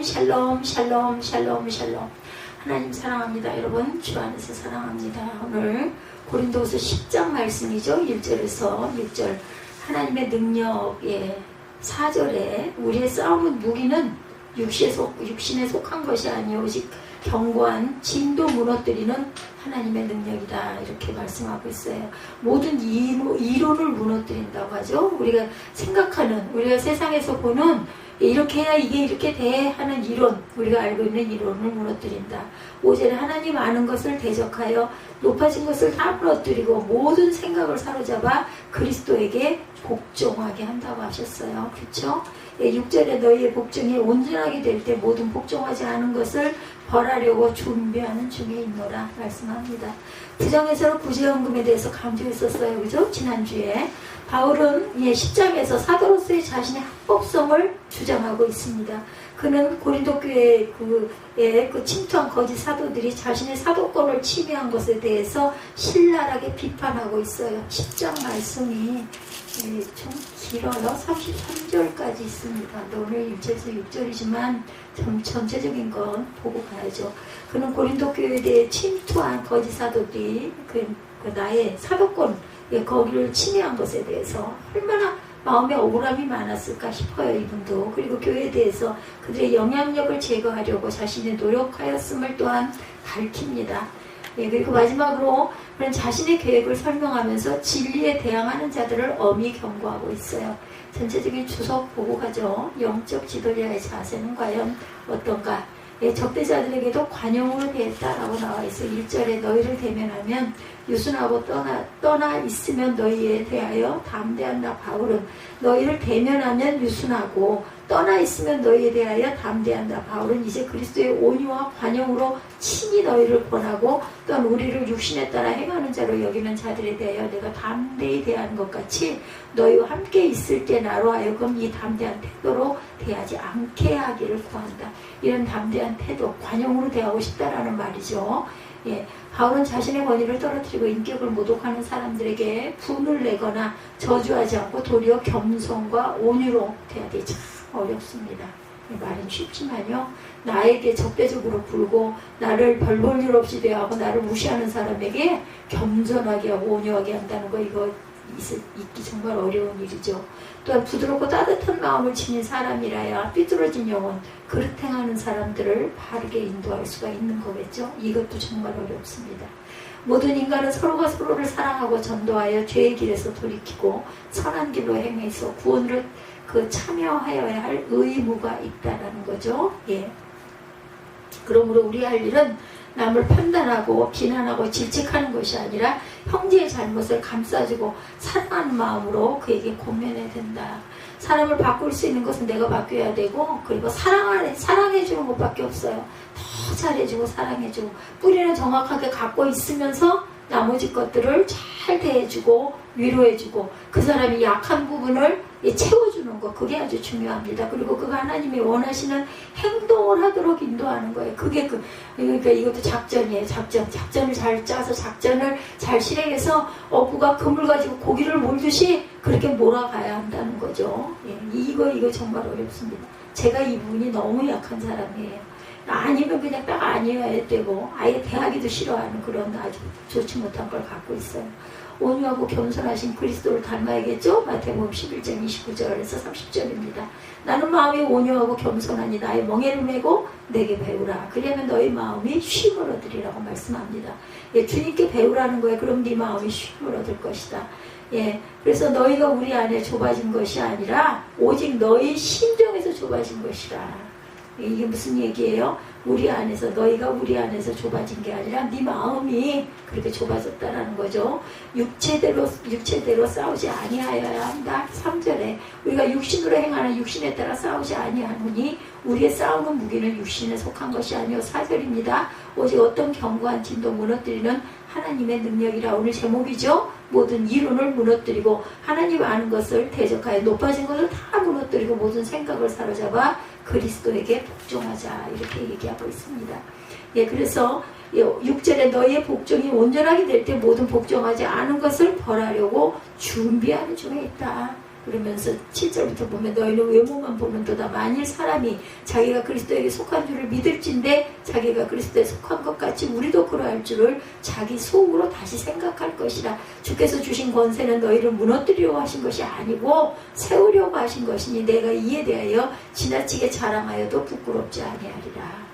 샬롬 샬롬 샬롬 샬롬. 하나님 사랑합니다. 여러분 주 안에서 사랑합니다. 오늘 고린도후서 10장 말씀이죠. 1절에서 6절. 하나님의 능력의 4절에 우리의 싸움은 무기는 육신에 속한 것이 아니오 오직 견고한 진도 무너뜨리는 하나님의 능력이다. 이렇게 말씀하고 있어요. 모든 이론을 무너뜨린다고 하죠. 우리가 생각하는, 우리가 세상에서 보는 이렇게 해야 이게 이렇게 돼 하는 이론, 우리가 알고 있는 이론을 무너뜨린다. 5절에 하나님 아는 것을 대적하여 높아진 것을 다 무너뜨리고 모든 생각을 사로잡아 그리스도에게 복종하게 한다고 하셨어요. 그렇죠? 6절에 너희의 복종이 온전하게 될 때 모든 복종하지 않은 것을 벌하려고 준비하는 중에 있노라 말씀합니다. 부정에서는 구제연금에 대해서 강조했었어요. 그죠? 지난주에. 바울은 10장에서 사도로서의 자신의 합법성을 주장하고 있습니다. 그는 고린도 교회에 침투한 거짓 사도들이 자신의 사도권을 침해한 것에 대해서 신랄하게 비판하고 있어요. 10장 말씀이 좀 길어요. 33절까지 있습니다. 오늘 1절에서 6절이지만 전체적인 건 보고 가야죠. 그는 고린도 교회에 대해 침투한 거짓 사도들이 나의 사도권 거기를 침해한 것에 대해서 얼마나 마음에 억울함이 많았을까 싶어요. 이분도. 그리고 교회에 대해서 그들의 영향력을 제거하려고 자신이 노력하였음을 또한 밝힙니다. 그리고 마지막으로 그런 자신의 계획을 설명하면서 진리에 대항하는 자들을 엄히 경고하고 있어요. 전체적인 주석 보고 가죠. 영적 지도자의 자세는 과연 어떤가? 적대자들에게도 관용으로 대했다라고 나와 있어요. 1절에 너희를 대면하면 유순하고 떠나 있으면 너희에 대하여 담대한다. 바울은 너희를 대면하면 유순하고 떠나 있으면 너희에 대하여 담대한다. 바울은 이제 그리스도의 온유와 관용으로 친히 너희를 권하고 또한 우리를 육신에 따라 행하는 자로 여기는 자들에 대하여 내가 담대히 대하는 것 같이 너희와 함께 있을 때 나로 하여금 이 담대한 태도로 대하지 않게 하기를 구한다. 이런 담대한 태도, 관용으로 대하고 싶다라는 말이죠. 바울은 자신의 권위를 떨어뜨리고 인격을 모독하는 사람들에게 분을 내거나 저주하지 않고 도리어 겸손과 온유로 대하기 참 어렵습니다. 말은 쉽지만요. 나에게 적대적으로 굴고 나를 별 볼 일 없이 대하고 나를 무시하는 사람에게 겸손하게 하고 온유하게 한다는 거 이거 있기 정말 어려운 일이죠. 또한 부드럽고 따뜻한 마음을 지닌 사람이라야 삐뚤어진 영혼, 그릇 행하는 사람들을 바르게 인도할 수가 있는 거겠죠. 이것도 정말 어렵습니다. 모든 인간은 서로가 서로를 사랑하고 전도하여 죄의 길에서 돌이키고 선한 길로 행해서 구원을 참여하여야 할 의무가 있다라는 거죠. 그러므로 우리 할 일은 남을 판단하고 비난하고 질책하는 것이 아니라 형제의 잘못을 감싸주고 사랑하는 마음으로 그에게 공면해야 된다. 사람을 바꿀 수 있는 것은 내가 바뀌어야 되고 그리고 사랑해주는 것밖에 없어요. 더 잘해주고 사랑해주고 뿌리는 정확하게 갖고 있으면서 나머지 것들을 잘 대해주고 위로해주고 그 사람이 약한 부분을 채워주는 것, 그게 아주 중요합니다. 그리고 그가 하나님이 원하시는 행동을 하도록 인도하는 거예요. 그게 그러니까 이것도 작전이에요. 작전을 잘 짜서 작전을 잘 실행해서 어부가 그물 가지고 고기를 몰듯이 그렇게 몰아가야 한다는 거죠. 이거 정말 어렵습니다. 제가 이 부분이 너무 약한 사람이에요. 아니면 그냥 딱 아니어야 되고 아예 대하기도 싫어하는 그런 아주 좋지 못한 걸 갖고 있어요. 온유하고 겸손하신 그리스도를 닮아야겠죠? 마태복음 11장 29절에서 30절입니다. 나는 마음이 온유하고 겸손하니 나의 멍에를 메고 내게 배우라. 그러면 너희 마음이 쉼을 얻으리라고 말씀합니다. 주님께 배우라는 거예요. 그럼 네 마음이 쉼을 얻을 것이다. 그래서 너희가 우리 안에 좁아진 것이 아니라 오직 너희 심정에서 좁아진 것이라. 이게 무슨 얘기예요? 우리 안에서, 너희가 우리 안에서 좁아진 게 아니라 네 마음이 그렇게 좁아졌다라는 거죠. 육체대로 싸우지 아니하여야 한다. 3절에 우리가 육신으로 행하는 육신에 따라 싸우지 아니하노니 우리의 싸우는 무기는 육신에 속한 것이 아니요 4절입니다. 오직 어떤 견고한 진도 무너뜨리는 하나님의 능력이라. 오늘 제목이죠. 모든 이론을 무너뜨리고 하나님 아는 것을 대적하여 높아진 것을 다 무너뜨리고 모든 생각을 사로잡아 그리스도에게 복종하자. 이렇게 얘기하고 있습니다. 그래서 6절에 너희의 복종이 온전하게 될 때 모든 복종하지 않은 것을 벌하려고 준비하는 중에 있다. 그러면서 7절부터 보면 너희는 외모만 보는도다. 만일 사람이 자기가 그리스도에게 속한 줄을 믿을진데 자기가 그리스도에 속한 것 같이 우리도 그러할 줄을 자기 속으로 다시 생각할 것이라. 주께서 주신 권세는 너희를 무너뜨리려고 하신 것이 아니고 세우려고 하신 것이니 내가 이에 대하여 지나치게 자랑하여도 부끄럽지 아니하리라.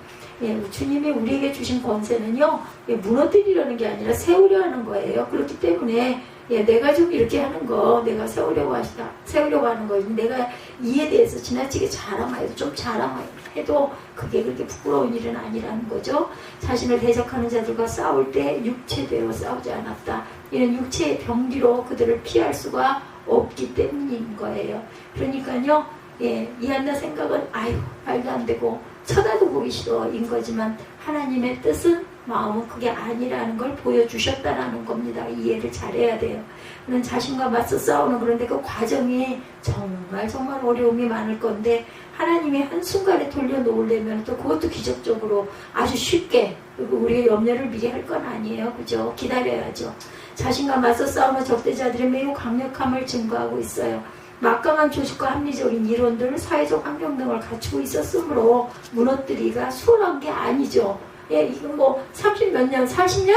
주님이 우리에게 주신 권세는요, 무너뜨리려는 게 아니라 세우려 하는 거예요. 그렇기 때문에 내가 좀 이렇게 하는 거, 내가 세우려고 하는 거, 내가 이에 대해서 지나치게 자랑해도 좀 자랑해도 그게 그렇게 부끄러운 일은 아니라는 거죠. 자신을 대적하는 자들과 싸울 때 육체대로 싸우지 않았다. 이런 육체의 병기로 그들을 피할 수가 없기 때문인 거예요. 그러니까요, 이한나 생각은 아유 말도 안 되고 쳐다도 보기 싫어인 거지만 하나님의 뜻은 마음은 그게 아니라는 걸 보여주셨다라는 겁니다. 이해를 잘해야 돼요. 그런 자신과 맞서 싸우는, 그런데 그 과정이 정말 어려움이 많을 건데 하나님이 한순간에 돌려놓으려면 또 그것도 기적적으로 아주 쉽게, 그리고 우리가 염려를 미리 할 건 아니에요. 그죠? 기다려야죠. 자신과 맞서 싸우는 적대자들이 매우 강력함을 증거하고 있어요. 막강한 조직과 합리적인 이론들, 사회적 환경 등을 갖추고 있었으므로 무너뜨리기가 수월한 게 아니죠. 이건 뭐 30 몇 년, 40년?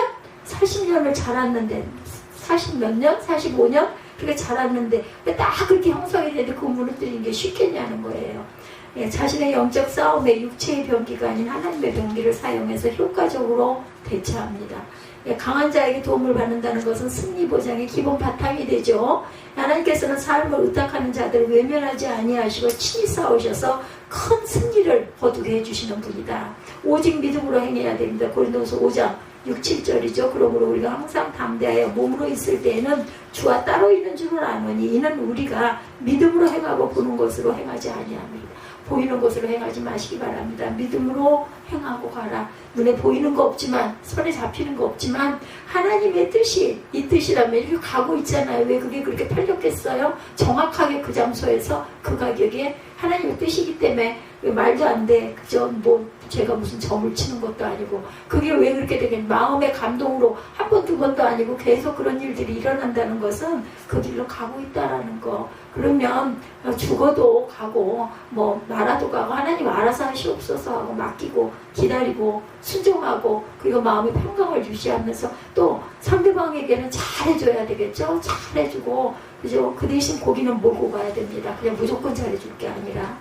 40년을 자랐는데 40 몇 년? 45년? 그렇게 자랐는데 왜 딱 그렇게 형성이 되는데 그거 무너뜨리는 게 쉽겠냐는 거예요. 자신의 영적 싸움에 육체의 병기가 아닌 하나님의 병기를 사용해서 효과적으로 대처합니다. 강한 자에게 도움을 받는다는 것은 승리 보장의 기본 바탕이 되죠. 하나님께서는 삶을 의탁하는 자들을 외면하지 아니하시고 친히 싸우셔서 큰 승리를 거두게 해주시는 분이다. 오직 믿음으로 행해야 됩니다. 고린도서 5장 6, 7절이죠. 그러므로 우리가 항상 담대하여 몸으로 있을 때에는 주와 따로 있는 줄을 아노니 이는 우리가 믿음으로 행하고 보는 것으로 행하지 아니합니다. 보이는 것으로 행하지 마시기 바랍니다. 믿음으로 행하고 가라. 눈에 보이는 거 없지만, 손에 잡히는 거 없지만 하나님의 뜻이 이 뜻이라면 이렇게 가고 있잖아요. 왜 그게 그렇게 팔렸겠어요? 정확하게 그 장소에서 그 가격에 하나님의 뜻이기 때문에 말도 안 돼. 그죠? 뭐 제가 무슨 점을 치는 것도 아니고 그게 왜 그렇게 되겠냐. 마음의 감동으로 한 번, 두 번도 아니고 계속 그런 일들이 일어난다는 것은 그 길로 가고 있다라는 거. 그러면 죽어도 가고 뭐 말아도 가고 하나님 알아서 하시옵소서 하고 맡기고 기다리고 순종하고, 그리고 마음의 평강을 유지하면서 또 상대방에게는 잘해줘야 되겠죠. 잘해주고, 그죠? 그 대신 고기는 몰고 가야 됩니다. 그냥 무조건 잘해줄 게 아니라.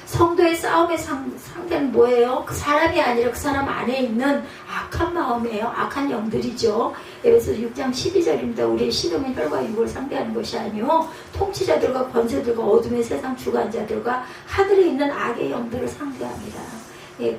성도의 싸움의 상대는 뭐예요? 그 사람이 아니라 그 사람 안에 있는 악한 마음이에요. 악한 영들이죠. 에베소서 6장 12절입니다. 우리의 시동은 혈과 육을 상대하는 것이 아니요 통치자들과 권세들과 어둠의 세상 주관자들과 하늘에 있는 악의 영들을 상대합니다.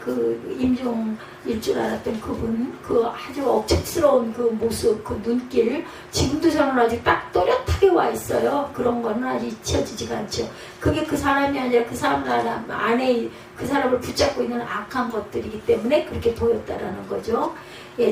그 임종일 줄 알았던 그분, 그 아주 억척스러운 그 모습, 그 눈길, 지금도 저는 아직 딱 또렷하게 와 있어요. 그런 거는 아직 잊혀지지가 않죠. 그게 그 사람이 아니라 그 사람 안에 그 사람을 붙잡고 있는 악한 것들이기 때문에 그렇게 보였다라는 거죠.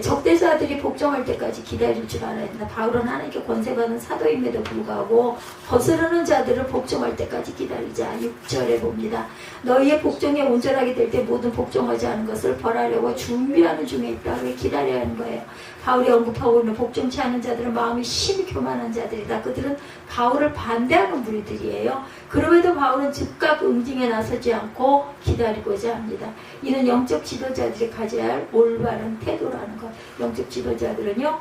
적대자들이 복종할 때까지 기다릴 줄 알아야 된다. 바울은 하나님께 권세받은 사도임에도 불구하고 거스르는 자들을 복종할 때까지 기다리자. 6절에 봅니다. 너희의 복종에 온전하게 될 때 모든 복종하지 않은 것을 벌하려고 준비하는 중에 있다. 왜 기다려야 하는 거예요? 바울이 언급하고 있는 복종치 않은 자들은 마음이 심히 교만한 자들이다. 그들은 바울을 반대하는 무리들이에요. 그럼에도 바울은 즉각 응징에 나서지 않고 기다리고자 합니다. 이는 영적 지도자들이 가져야 할 올바른 태도라는 것. 영적 지도자들은요,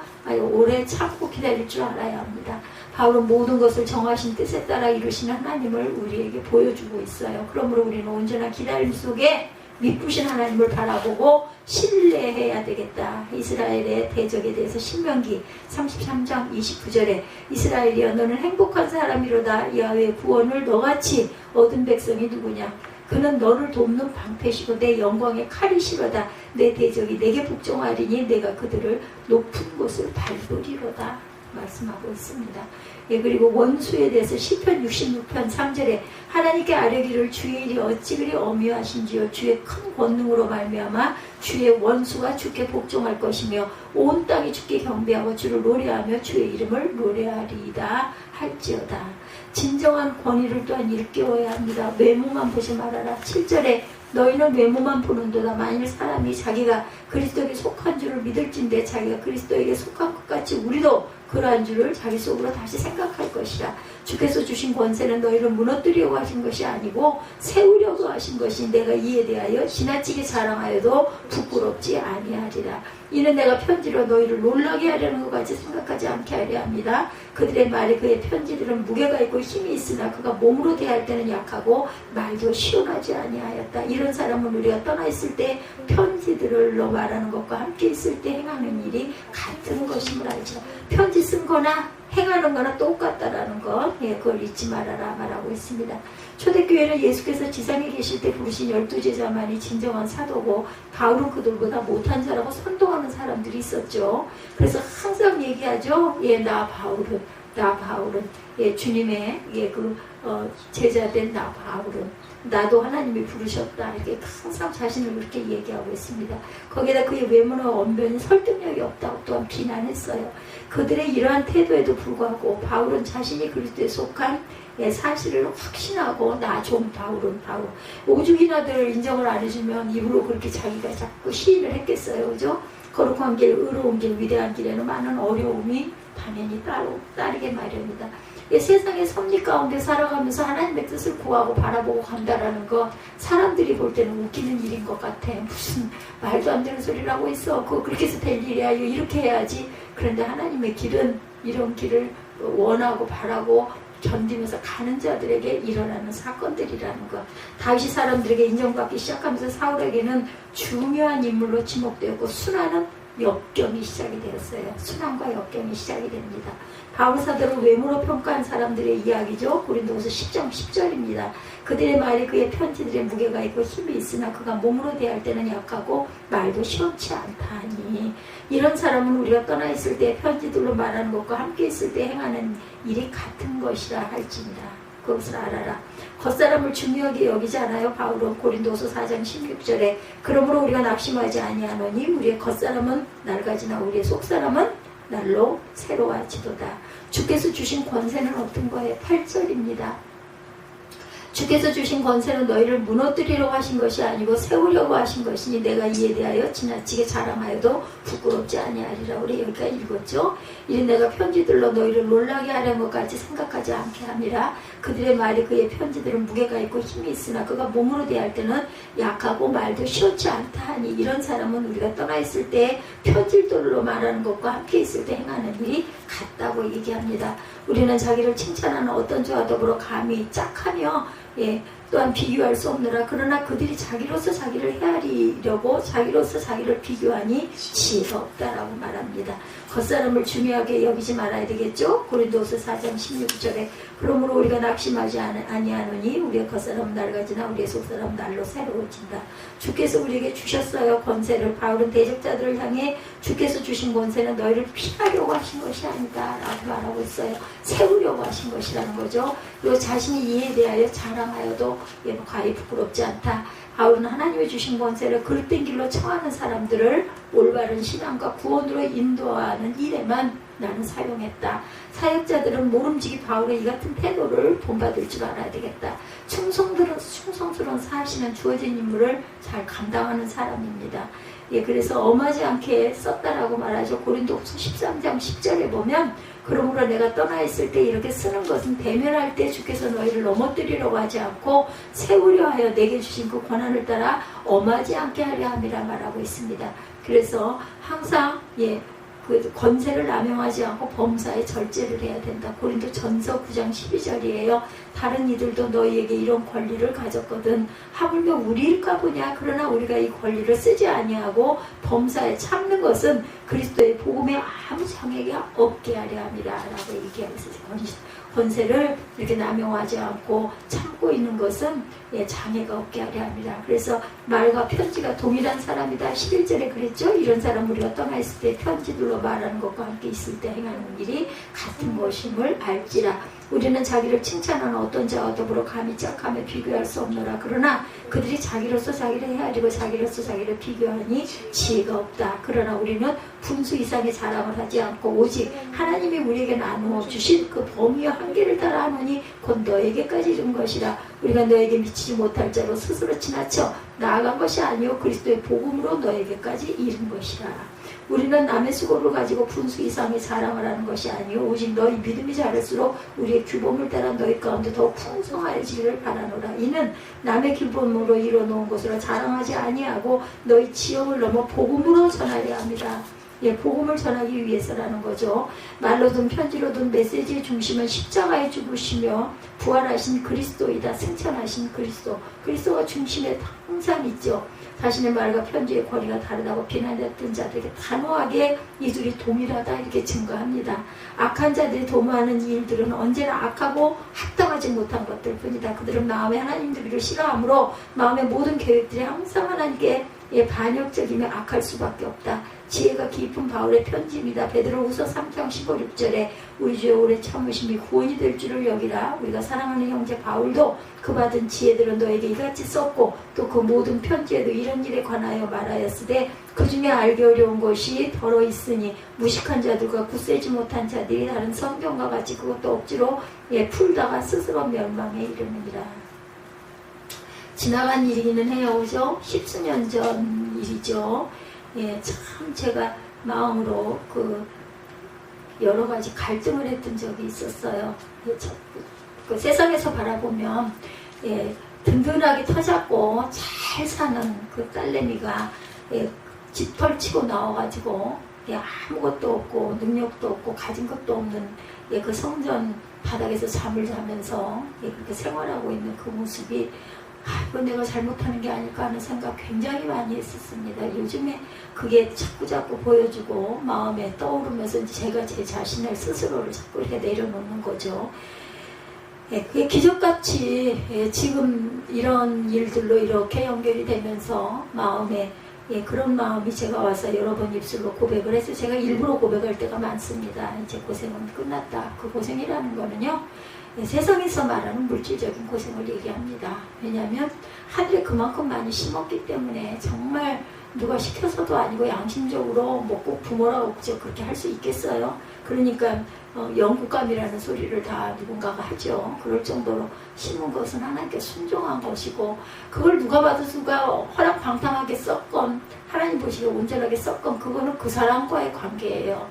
오래 참고 기다릴 줄 알아야 합니다. 바울은 모든 것을 정하신 뜻에 따라 이루시는 하나님을 우리에게 보여주고 있어요. 그러므로 우리는 온전한 기다림 속에 미쁘신 하나님을 바라보고 신뢰해야 되겠다. 이스라엘의 대적에 대해서 신명기 33장 29절에 이스라엘이여 너는 행복한 사람이로다. 야훼의 구원을 너같이 얻은 백성이 누구냐. 그는 너를 돕는 방패시고 내 영광의 칼이시로다. 내 대적이 내게 복종하리니 내가 그들을 높은 곳을 밟으리로다. 말씀하고 있습니다. 그리고 원수에 대해서 시편 66편 3절에 하나님께 아뢰기를 주의 일이 어찌 그리 엄묘하신지요. 주의 큰 권능으로 말미암아 주의 원수가 주께 복종할 것이며 온 땅이 주께 경배하고 주를 노래하며 주의 이름을 노래하리이다 할지어다. 진정한 권위를 또한 일깨워야 합니다. 외모만 보지 말아라. 7절에 너희는 외모만 보는도다. 만일 사람이 자기가 그리스도에게 속한 줄을 믿을진데 자기가 그리스도에게 속한 것 같이 우리도 그러한 줄을 자기 속으로 다시 생각할 것이라. 주께서 주신 권세는 너희를 무너뜨리려고 하신 것이 아니고 세우려고 하신 것이 내가 이에 대하여 지나치게 자랑하여도 부끄럽지 아니하리라. 이는 내가 편지로 너희를 놀라게 하려는 것 같이 생각하지 않게 하려 합니다. 그들의 말에 그의 편지들은 무게가 있고 힘이 있으나 그가 몸으로 대할 때는 약하고 말도 시원하지 아니하였다. 이런 사람은 우리가 떠나 있을 때 편지들로 말하는 것과 함께 있을 때 행하는 일이 같은 것임을 알죠. 편지 쓴 거나 행하는 거나 똑같다라는 것, 그걸 잊지 말아라 말하고 있습니다. 초대교회는 예수께서 지상에 계실 때 부르신 12제자만이 진정한 사도고 바울은 그들보다 못한 자라고 선동하는 사람들이 있었죠. 그래서 항상 얘기하죠. 나 바울은 주님의 제자된 나 바울은 나도 하나님이 부르셨다. 이렇게 항상 자신을 그렇게 얘기하고 있습니다. 거기에다 그의 외모는 언변이 설득력이 없다고 또한 비난했어요. 그들의 이러한 태도에도 불구하고 바울은 자신이 그리스도에 속한 사실을 확신하고 나 좀 바울은 바울. 오죽이나들 인정을 안 해주면 입으로 그렇게 자기가 자꾸 시인을 했겠어요. 그죠? 거룩한 길, 의로운 길, 위대한 길에는 많은 어려움이 당연히 따르게 마련이다. 세상의 섭리 가운데 살아가면서 하나님의 뜻을 구하고 바라보고 간다라는 거 사람들이 볼 때는 웃기는 일인 것 같아. 무슨 말도 안 되는 소리를 하고 있어. 그거 그렇게 해서 될 일이야. 이렇게 해야지. 그런데 하나님의 길은 이런 길을 원하고 바라고 견디면서 가는 자들에게 일어나는 사건들이라는 것. 다윗이 사람들에게 인정받기 시작하면서 사울에게는 중요한 인물로 지목되었고 순환은 역경이 시작이 되었어요. 순환과 역경이 시작이 됩니다. 바울 사도를 외모로 평가한 사람들의 이야기죠. 고린도후서 10장 10절입니다. 그들의 말이 그의 편지들의 무게가 있고 힘이 있으나 그가 몸으로 대할 때는 약하고 말도 시원치 않다 하니 이런 사람은 우리가 떠나 있을 때 편지들로 말하는 것과 함께 있을 때 행하는 일이 같은 것이라 할지니라. 그것을 알아라. 겉사람을 중요하게 여기지 않아요. 바울은 고린도서 4장 16절에 그러므로 우리가 낙심하지 아니하노니 우리의 겉사람은 낡아지나 우리의 속사람은 날로 새로워지도다. 주께서 주신 권세는 어떤 거예요? 8절입니다. 주께서 주신 권세는 너희를 무너뜨리려고 하신 것이 아니고 세우려고 하신 것이니 내가 이에 대하여 지나치게 자랑하여도 부끄럽지 아니하리라. 우리 여기까지 읽었죠. 이는 내가 편지들로 너희를 놀라게 하려는 것 같이 생각하지 않게 함이라. 그들의 말이 그의 편지들은 무게가 있고 힘이 있으나 그가 몸으로 대할 때는 약하고 말도 시원치 않다 하니 이런 사람은 우리가 떠나 있을 때 편지들로 말하는 것과 함께 있을 때 행하는 일이 같다고 얘기합니다. 우리는 자기를 칭찬하는 어떤 자와 더불어 감히 짝하며 또한 비교할 수 없느라. 그러나 그들이 자기로서 자기를 헤아리려고 자기로서 자기를 비교하니 지혜가 없다라고 말합니다. 겉사람을 중요하게 여기지 말아야 되겠죠. 고린도후서 4장 16절에 그러므로 우리가 낙심하지 아니하노니 우리의 겉사람은 낡아지나 우리의 속사람은 날로 새로워진다. 주께서 우리에게 주셨어요. 권세를. 바울은 대적자들을 향해 주께서 주신 권세는 너희를 피하려고 하신 것이 아니다 라고 말하고 있어요. 세우려고 하신 것이라는 거죠. 그리고 자신이 이에 대하여 자랑하여도 과히 부끄럽지 않다. 바울은 하나님이 주신 권세를 그릇된 길로 청하는 사람들을 올바른 신앙과 구원으로 인도하는 일에만 나는 사용했다. 사역자들은 모름지기 바울의 이 같은 태도를 본받을 줄 알아야 되겠다. 충성스러운 사시는 주어진 임무를 잘 감당하는 사람입니다. 그래서 엄하지 않게 썼다라고 말하죠. 고린도후서 13장 10절에 보면 그러므로 내가 떠나 있을 때 이렇게 쓰는 것은 대면할 때 주께서 너희를 넘어뜨리려고 하지 않고 세우려 하여 내게 주신 그 권한을 따라 엄하지 않게 하려 함이라 말하고 있습니다. 그래서 항상 그 권세를 남용하지 않고 범사에 절제를 해야 된다. 고린도 전서 9장 12절이에요. 다른 이들도 너희에게 이런 권리를 가졌거든. 하물며 우리일까 보냐. 그러나 우리가 이 권리를 쓰지 아니하고 범사에 참는 것은 그리스도의 복음에 아무 장애가 없게 하려 함이라 라고 얘기하고 있어요. 권세를 이렇게 남용하지 않고 참고 있는 것은 장애가 없게 하려 합니다. 그래서 말과 편지가 동일한 사람이다. 11절에 그랬죠. 이런 사람 우리가 떠나 있을 때 편지들로 말하는 것과 함께 있을 때 행하는 일이 같은 것임을 알지라. 우리는 자기를 칭찬하는 어떤 자와 더불어 감히 짝하며 비교할 수 없노라. 그러나 그들이 자기로서 자기를 헤아리고 자기로서 자기를 비교하니 지혜가 없다. 그러나 우리는 분수 이상의 자랑을 하지 않고 오직 하나님이 우리에게 나누어 주신 그 범위와 한계를 따라 하노니 곧 너에게까지 준 것이라. 우리가 너에게 미치지 못할 자로 스스로 지나쳐 나아간 것이 아니요 그리스도의 복음으로 너에게까지 이른 것이라. 우리는 남의 수고를 가지고 분수 이상의 자랑을 하는 것이 아니요 오직 너희 믿음이 자랄수록 우리의 규범을 따라 너희 가운데 더욱 풍성해지기를 바라노라. 이는 남의 규범으로 이뤄놓은 것으로 자랑하지 아니하고 너희 지형을 넘어 복음으로 전하려 합니다. 예, 복음을 전하기 위해서라는 거죠. 말로든 편지로든 메시지의 중심은 십자가에 죽으시며 부활하신 그리스도이다. 승천하신 그리스도. 그리스도가 중심에 항상 있죠. 자신의 말과 편지의 권위가 다르다고 비난했던 자들에게 단호하게 이 둘이 동일하다 이렇게 증거합니다. 악한 자들이 도모하는 일들은 언제나 악하고 합당하지 못한 것들 뿐이다. 그들은 마음에 하나님 두기를 싫어하므로 마음의 모든 계획들이 항상 하나님께 반역적이며 악할 수밖에 없다. 지혜가 깊은 바울의 편지입니다. 베드로후서 3장 15, 16절에 우리 주의 오래 참으심이 구원이 될 줄을 여기라. 우리가 사랑하는 형제 바울도 그 받은 지혜들은 너에게 이같이 썼고 또 그 모든 편지에도 이런 일에 관하여 말하였으되 그 중에 알기 어려운 것이 더러 있으니 무식한 자들과 굳세지 못한 자들이 다른 성경과 같이 그것도 억지로 풀다가 스스로 멸망에 이르느니라. 지나간 일이기는 해요. 그죠? 십수년 전 일이죠. 예, 참 제가 마음으로 여러 가지 갈등을 했던 적이 있었어요. 그 세상에서 바라보면 든든하게 터잡고 잘 사는 그 딸내미가 집 털치고 나와가지고 아무것도 없고 능력도 없고 가진 것도 없는 그 성전 바닥에서 잠을 자면서 그렇게 생활하고 있는 그 모습이 이건 내가 잘못하는 게 아닐까 하는 생각 굉장히 많이 했었습니다. 요즘에 그게 자꾸 보여주고 마음에 떠오르면서 제가 제 자신을 스스로를 자꾸 이렇게 내려놓는 거죠. 그게 기적같이 지금 이런 일들로 이렇게 연결이 되면서 마음에 그런 마음이 제가 와서 여러 번 입술로 고백을 해서 제가 일부러 고백할 때가 많습니다. 이제 고생은 끝났다. 그 고생이라는 거는요. 세상에서 말하는 물질적인 고생을 얘기합니다. 왜냐하면 하늘에 그만큼 많이 심었기 때문에 정말 누가 시켜서도 아니고 양심적으로 뭐 꼭 부모라고 그렇게 할 수 있겠어요. 그러니까 영국감이라는 소리를 다 누군가가 하죠. 그럴 정도로 심은 것은 하나님께 순종한 것이고 그걸 누가 봐도 누가 허락방탕하게 썼건 하나님 보시기에 온전하게 썼건 그거는 그 사람과의 관계예요.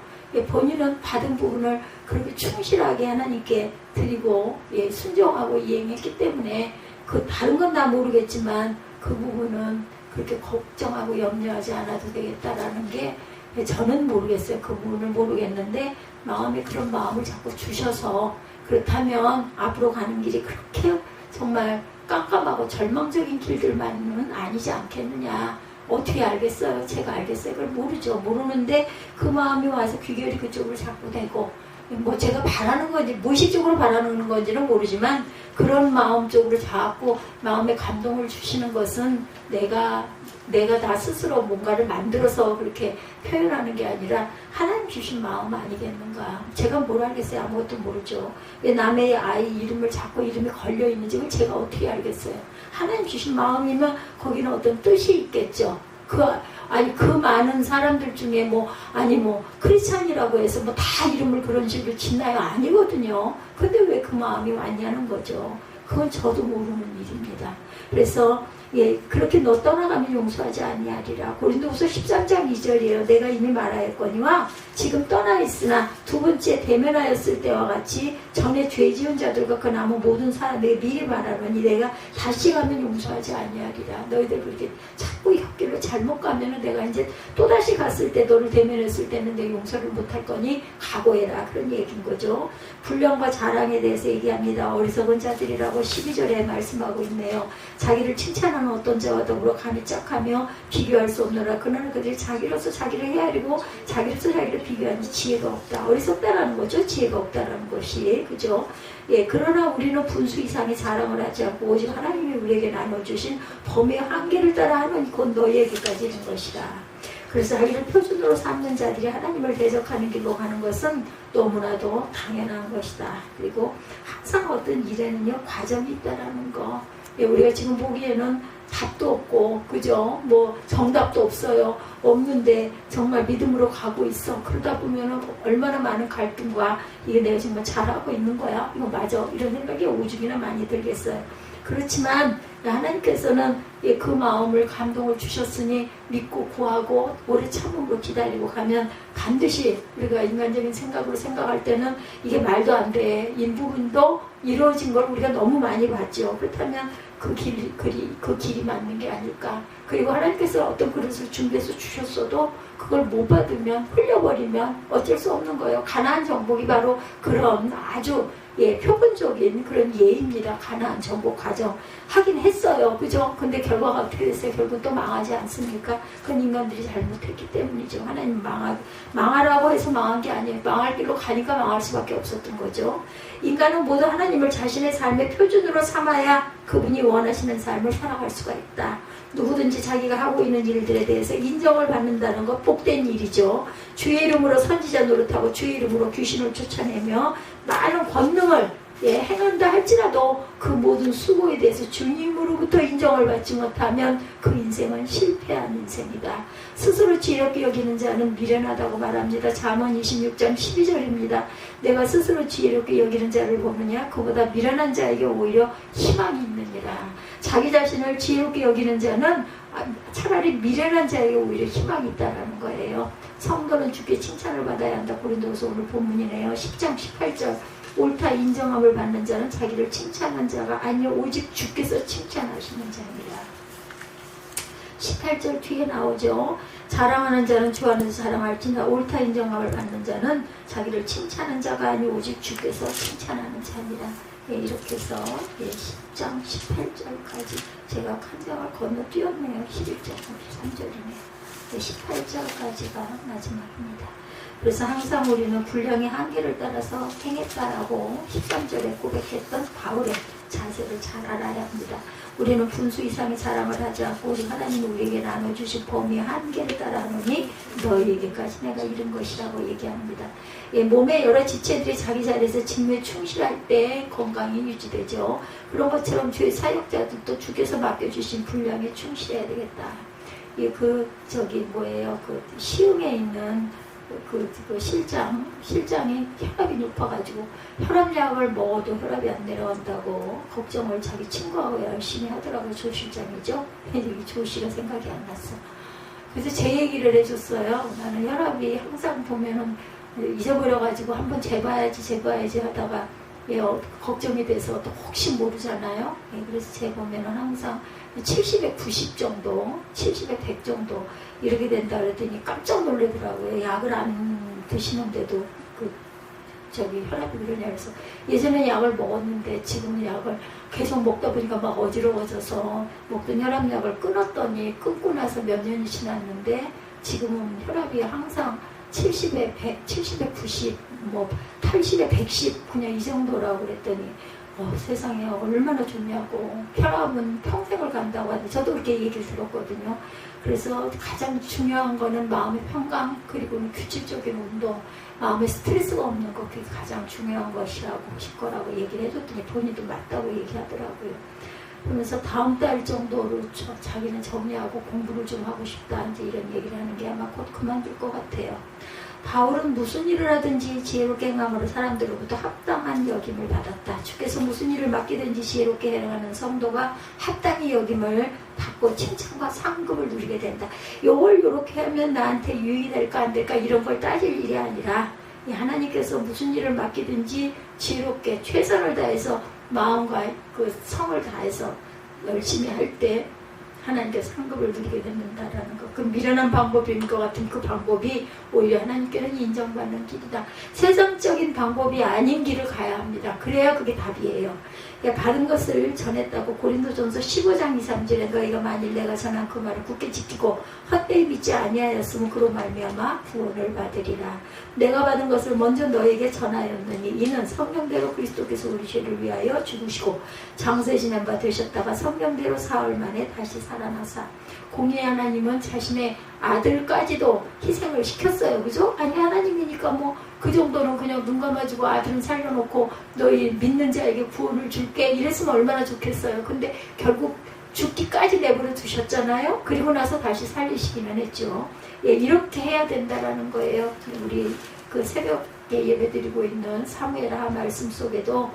본인은 받은 부분을 그렇게 충실하게 하나님께 드리고 순종하고 이행했기 때문에 그 다른 건 다 모르겠지만 그 부분은 그렇게 걱정하고 염려하지 않아도 되겠다라는 게 저는 모르겠어요. 그 부분을 모르겠는데 마음에 그런 마음을 자꾸 주셔서 그렇다면 앞으로 가는 길이 그렇게 정말 깜깜하고 절망적인 길들만은 아니지 않겠느냐. 어떻게 알겠어요? 제가 알겠어요? 그걸 모르죠. 모르는데 그 마음이 와서 귀결이 그쪽으로 자꾸 되고 뭐 제가 바라는 건지 무의식적으로 바라는 건지는 모르지만 그런 마음 쪽으로 자꾸 마음에 감동을 주시는 것은 내가 나 스스로 뭔가를 만들어서 그렇게 표현하는 게 아니라 하나님 주신 마음 아니겠는가. 제가 뭘 알겠어요. 아무것도 모르죠. 왜 남의 아이 이름을 자꾸 이름이 걸려 있는지 그걸 제가 어떻게 알겠어요. 하나님 주신 마음이면 거기는 어떤 뜻이 있겠죠. 그 많은 사람들 중에 크리스찬이라고 해서 다 이름을 그런 식으로 짓나요? 아니거든요. 근데 왜 그 마음이 왔냐는 거죠. 그건 저도 모르는 일입니다. 그래서 그렇게 너 떠나가면 용서하지 아니하리라. 고린도후서 13장 2절이에요. 내가 이미 말하였거니와 지금 떠나 있으나 두 번째 대면하였을 때와 같이 전에 죄 지은 자들과 그 남은 모든 사람에게 미리 말하노니 내가 다시 가면 용서하지 아니하리라. 너희들 그렇게 자꾸 홧길로 잘못 가면은 내가 이제 또다시 갔을 때 너를 대면했을 때는 내 용서를 못할 거니 각오해라. 그런 얘기인 거죠. 불량과 자랑에 대해서 얘기합니다. 어리석은 자들이라고 12절에 말씀하고 있네요. 자기를 칭찬하는 어떤 자와 더불어 감히 짝하며 비교할 수 없노라. 그러나 그들이 자기로서 자기를 헤아리고 자기로서 자기를 비교하니 지혜가 없다. 어리석다라는 거죠. 지혜가 없다라는 것이. 그죠? 그러나 우리는 분수 이상의 자랑을 하지 않고 오직 하나님이 우리에게 나눠주신 범의 한계를 따라 하는 곧 너희에게까지 있는 것이라. 그래서 자기를 표준으로 삼는 자들이 하나님을 대적하는 길로 가는 것은 너무나도 당연한 것이다. 그리고 항상 어떤 일에는요 과정이 있다라는 거. 우리가 지금 보기에는 답도 없고 그죠? 정답도 없어요. 없는데 정말 믿음으로 가고 있어. 그러다 보면은 얼마나 많은 갈등과 이게 내가 정말 잘하고 있는 거야? 이거 맞아? 이런 생각이 오죽이나 많이 들겠어요. 그렇지만 하나님께서는 그 마음을 감동을 주셨으니 믿고 구하고 오래 참음으로 기다리고 가면 반드시 우리가 인간적인 생각으로 생각할 때는 이게 말도 안 돼. 이 부분도 이루어진 걸 우리가 너무 많이 봤죠. 그렇다면 그 길이 맞는 게 아닐까. 그리고 하나님께서 어떤 그릇을 준비해서 주셨어도 그걸 못 받으면 흘려버리면 어쩔 수 없는 거예요. 가나안 정복이 바로 그런 아주 표본적인 그런 예입니다. 가나안 정복 과정 하긴 했어요. 그죠? 근데 결과가 어떻게 됐어요? 결국 또 망하지 않습니까? 그건 인간들이 잘못했기 때문이죠. 하나님 망하라고 해서 망한 게 아니에요. 망할 길로 가니까 망할 수밖에 없었던 거죠. 인간은 모두 하나님을 자신의 삶의 표준으로 삼아야 그분이 원하시는 삶을 살아갈 수가 있다. 누구든지 자기가 하고 있는 일들에 대해서 인정을 받는다는 것 복된 일이죠. 주의 이름으로 선지자 노릇하고 주의 이름으로 귀신을 쫓아내며 많은 권능을 행한다 할지라도 그 모든 수고에 대해서 주님으로부터 인정을 받지 못하면 그 인생은 실패한 인생이다. 스스로 지혜롭게 여기는 자는 미련하다고 말합니다. 잠언 26장 12절입니다. 내가 스스로 지혜롭게 여기는 자를 보느냐 그보다 미련한 자에게 오히려 희망이 있느니라. 자기 자신을 지혜롭게 여기는 자는 차라리 미련한 자에게 오히려 희망이 있다는 거예요. 성도는 주께 칭찬을 받아야 한다. 고린도서 오늘 본문이네요. 10장 18절 옳다 인정함을 받는 자는 자기를 칭찬한 자가 아니요 오직 주께서 칭찬하시는 자입니다. 18절 뒤에 나오죠. 자랑하는 자는 주 안에서 자랑할지나 옳다 인정함을 받는 자는 자기를 칭찬하는 자가 아니요 오직 주께서 칭찬하는 자입니다. 이렇게 해서 10장 18절까지 제가 한 장을 건너뛰었네요. 11장 13절이네요. 18절까지가 마지막입니다. 그래서 항상 우리는 분량의 한계를 따라서 행했다라고 13절에 고백했던 바울의 자세를 잘 알아야 합니다. 우리는 분수 이상의 자랑을 하지 않고 우리 하나님이 우리에게 나눠주신 범위의 한계를 따라하노니 너희에게까지 내가 이른 것이라고 얘기합니다. 몸의 여러 지체들이 자기 자리에서 직무에 충실할 때 건강이 유지되죠. 그런 것처럼 주의 사역자들도 주께서 맡겨주신 분량에 충실해야 되겠다. 시흥에 있는 실장이 혈압이 높아가지고 혈압약을 먹어도 혈압이 안 내려간다고 걱정을 자기 친구하고 열심히 하더라고요. 조 실장이죠. 조 씨가 생각이 안 났어. 그래서 제 얘기를 해줬어요. 나는 혈압이 항상 보면은 잊어버려가지고 한번 재봐야지 하다가 걱정이 돼서 또 혹시 모르잖아요. 그래서 재보면은 항상 70에 90 정도, 70에 100 정도 이렇게 된다 그랬더니 깜짝 놀라더라고요. 약을 안 드시는데도 혈압이 그러냐 그래서 예전에 약을 먹었는데 지금은 약을 계속 먹다 보니까 막 어지러워져서 먹던 혈압약을 끊었더니 끊고 나서 몇 년이 지났는데 지금은 혈압이 항상 70에 100, 70에 90, 80에 110 그냥 이 정도라고 그랬더니 세상에 얼마나 좋냐고. 혈압은 평생을 간다고 하는데 저도 그렇게 얘기를 들었거든요. 그래서 가장 중요한 거는 마음의 평강 그리고 규칙적인 운동, 마음에 스트레스가 없는 거 그게 가장 중요한 것이라고 거라고 얘기를 해줬더니 본인도 맞다고 얘기하더라고요. 그러면서 다음 달 정도로 자기는 정리하고 공부를 좀 하고 싶다 이제 이런 얘기를 하는 게 아마 곧 그만둘 것 같아요. 바울은 무슨 일을 하든지 지혜롭게 행함으로 사람들로부터 합당한 여김을 받았다. 주께서 무슨 일을 맡기든지 지혜롭게 행하는 성도가 합당히 여김을 받고 칭찬과 상급을 누리게 된다. 요걸 요렇게 하면 나한테 유익이 될까 안 될까 이런 걸 따질 일이 아니라 하나님께서 무슨 일을 맡기든지 지혜롭게 최선을 다해서 마음과 그 성을 다해서 열심히 할 때 하나님께서 상급을 누리게 된다라는 것. 그 미련한 방법인 것 같은 그 방법이 오히려 하나님께는 인정받는 길이다. 세상적인 방법이 아닌 길을 가야 합니다. 그래야 그게 답이에요. 받은 것을 전했다고 고린도전서 15장 2, 3절에 너희가 만일 내가 전한 그 말을 굳게 지키고 헛되이 믿지 아니하였으면 그로 말미암아 구원을 받으리라. 내가 받은 것을 먼저 너에게 전하였느니 이는 성령대로 그리스도께서 우리 죄를 위하여 죽으시고 장세 지낸 바 되셨다가 성령대로 사흘 만에 다시 살아나사 공의의 하나님은 자신의 아들까지도 희생을 시켰어요. 그죠? 아니 하나님이니까 그 정도는 그냥 눈 감아주고 아들은 살려놓고 너희 믿는 자에게 구원을 줄게 이랬으면 얼마나 좋겠어요. 근데 결국 죽기까지 내버려 두셨잖아요. 그리고 나서 다시 살리시기는 했죠. 이렇게 해야 된다라는 거예요. 우리 그 새벽 예배드리고 있는 사무엘하 말씀 속에도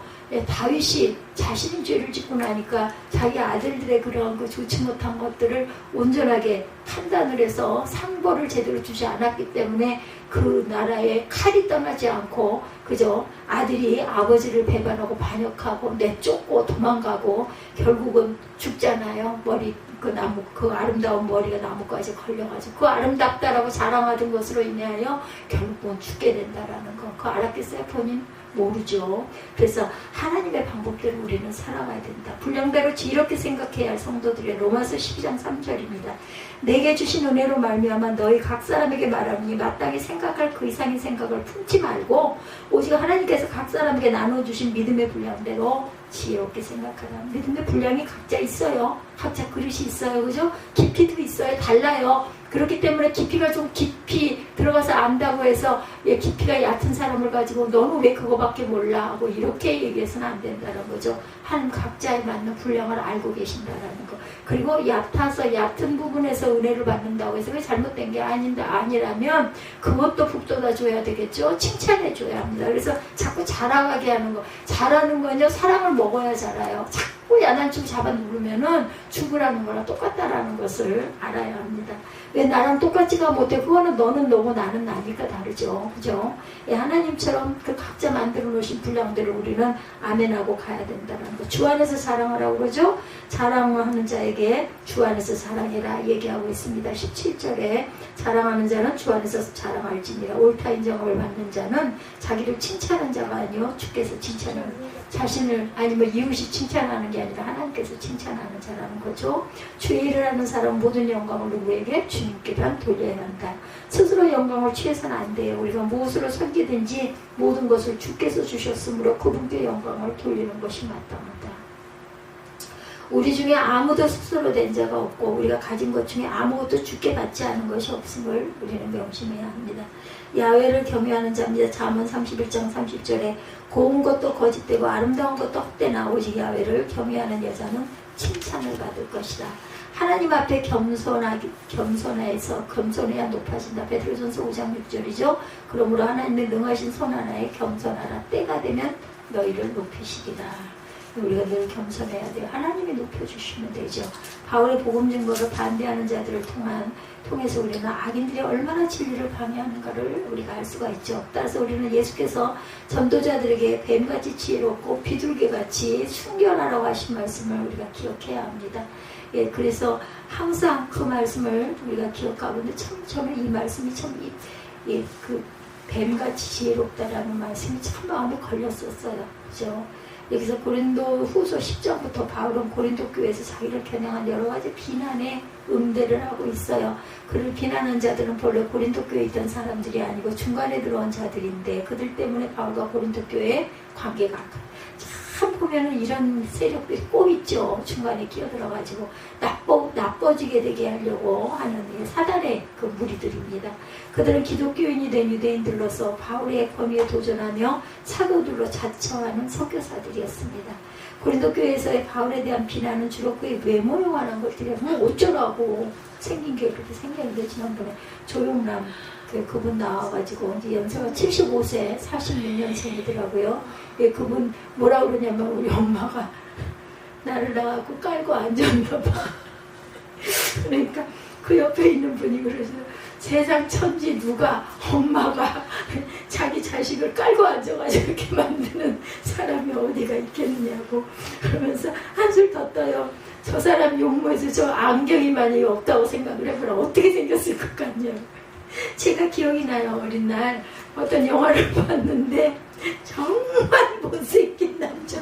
다윗이 자신이 죄를 짓고 나니까 자기 아들들의 그런 그 좋지 못한 것들을 온전하게 판단을 해서 상벌을 제대로 주지 않았기 때문에 그 나라에 칼이 떠나지 않고 그저 아들이 아버지를 배반하고 반역하고 내쫓고 도망가고 결국은 죽잖아요. 머리 그 나무 그 아름다운 머리가 나무까지 걸려가지고 그 아름답다라고 자랑하던 것으로 인하여 결국은 죽게 된다라는 거. 그거 알았겠어요? 본인? 모르죠. 그래서 하나님의 방법대로 우리는 살아가야 된다. 분량대로 이렇게 생각해야 할 성도들의 로마서 12장 3절입니다. 내게 주신 은혜로 말미암아 너희 각 사람에게 말하니 마땅히 생각할 그 이상의 생각을 품지 말고 오직 하나님께서 각 사람에게 나눠주신 믿음의 분량대로 지혜롭게 생각하라. 믿음의 분량이 각자 있어요. 각자 그릇이 있어요. 그죠? 깊이도 있어요. 달라요. 그렇기 때문에 깊이가 좀 깊이 들어가서 안다고 해서 깊이가 얕은 사람을 가지고 너는 왜 그거밖에 몰라 하고 이렇게 얘기해서는 안 된다는 거죠. 하나님 각자에 맞는 분량을 알고 계신다라는 거. 그리고 얕아서 얕은 부분에서 은혜를 받는다고 해서 그게 잘못된 게 아니라면 그것도 북돋아 줘야 되겠죠. 칭찬해 줘야 합니다. 그래서 자꾸 자라가게 하는 거. 자라는 건요. 사랑을 먹어야 자라요. 자꾸 야단치고 잡아 누르면은 죽으라는 거랑 똑같다라는 것을 알아야 합니다. 왜 나랑 똑같지가 못해? 그거는 너는 너고 나는 나니까 다르죠. 그죠? 하나님처럼 그 각자 만들어 놓으신 분량대로 우리는 아멘하고 가야 된다는 거. 주 안에서 자랑하라고 그러죠? 자랑하는 자에게 주 안에서 자랑해라 얘기하고 있습니다. 17절에 자랑하는 자는 주 안에서 자랑할지니라. 옳다 인정을 받는 자는 자기를 칭찬하는 자가 아니요 주께서 칭찬하는 자신을 아니면 이웃이 칭찬하는 게 아니라 하나님께서 칭찬하는 자라는 거죠. 주의 일을 하는 사람 모든 영광을 누구에게? 주님께만 돌려야 한다. 스스로 영광을 취해서는 안 돼요. 우리가 무엇으로 섬기든지 모든 것을 주께서 주셨으므로 그분께 영광을 돌리는 것이 마땅하다. 우리 중에 아무도 스스로 된 자가 없고 우리가 가진 것 중에 아무것도 주께 받지 않은 것이 없음을 우리는 명심해야 합니다. 야훼를 경외하는 자입니다. 잠언 31장 30절에 고운 것도 거짓되고 아름다운 것도 헛되나 오직 야훼를 경외하는 여자는 칭찬을 받을 것이다. 하나님 앞에 겸손해야 높아진다. 베드로전서 5장 6절이죠. 그러므로 하나님의 능하신 손 하나에 겸손하라. 때가 되면 너희를 높이시리라. 우리가 늘 겸손해야 돼요. 하나님이 높여주시면 되죠. 바울의 복음 증거를 반대하는 자들을 통해서 우리는 악인들이 얼마나 진리를 방해하는가를 우리가 알 수가 있죠. 따라서 우리는 예수께서 전도자들에게 뱀같이 지혜롭고 비둘기같이 순결하라고 하신 말씀을 우리가 기억해야 합니다. 그래서 항상 그 말씀을 우리가 기억하고 있는데 저는 이 말씀이 그 뱀같이 지혜롭다라는 말씀이 참 마음에 걸렸었어요. 그죠? 여기서 고린도 후서 10장부터 바울은 고린도 교회에서 자기를 겨냥한 여러 가지 비난의 응대를 하고 있어요. 그를 비난한 자들은 본래 고린도 교회에 있던 사람들이 아니고 중간에 들어온 자들인데 그들 때문에 바울과 고린도 교회의 관계가 참 보면은 이런 세력들이 꼭 있죠. 중간에 끼어들어가지고 나빠지게 되게 하려고 하는 사단의 그 무리들입니다. 그들은 기독교인이 된 유대인들로서 바울의 권위에 도전하며 사도들로 자처하는 선교사들이었습니다. 고린도 교회에서의 바울에 대한 비난은 주로 그의 외모에 관한 것들이에요. 뭐 어쩌라고 생긴 게 그렇게 생겼는데 지난번에 조용남 그분 나와가지고 이제 연세가 75세 46년생이더라고요. 그분 뭐라 그러냐면 우리 엄마가 나를 나가고 깔고 앉았나 봐. 그러니까 그 옆에 있는 분이 그러세요. 세상 천지 누가 엄마가 자기 자식을 깔고 앉아가지고 이렇게 만드는 사람이 어디가 있겠느냐고 그러면서 한술 더 떠요. 저 사람 용모에서 저 안경이 만약에 없다고 생각을 해보라. 어떻게 생겼을 것 같냐고. 제가 기억이 나요. 어린 날 어떤 영화를 봤는데 정말 못생긴 남자.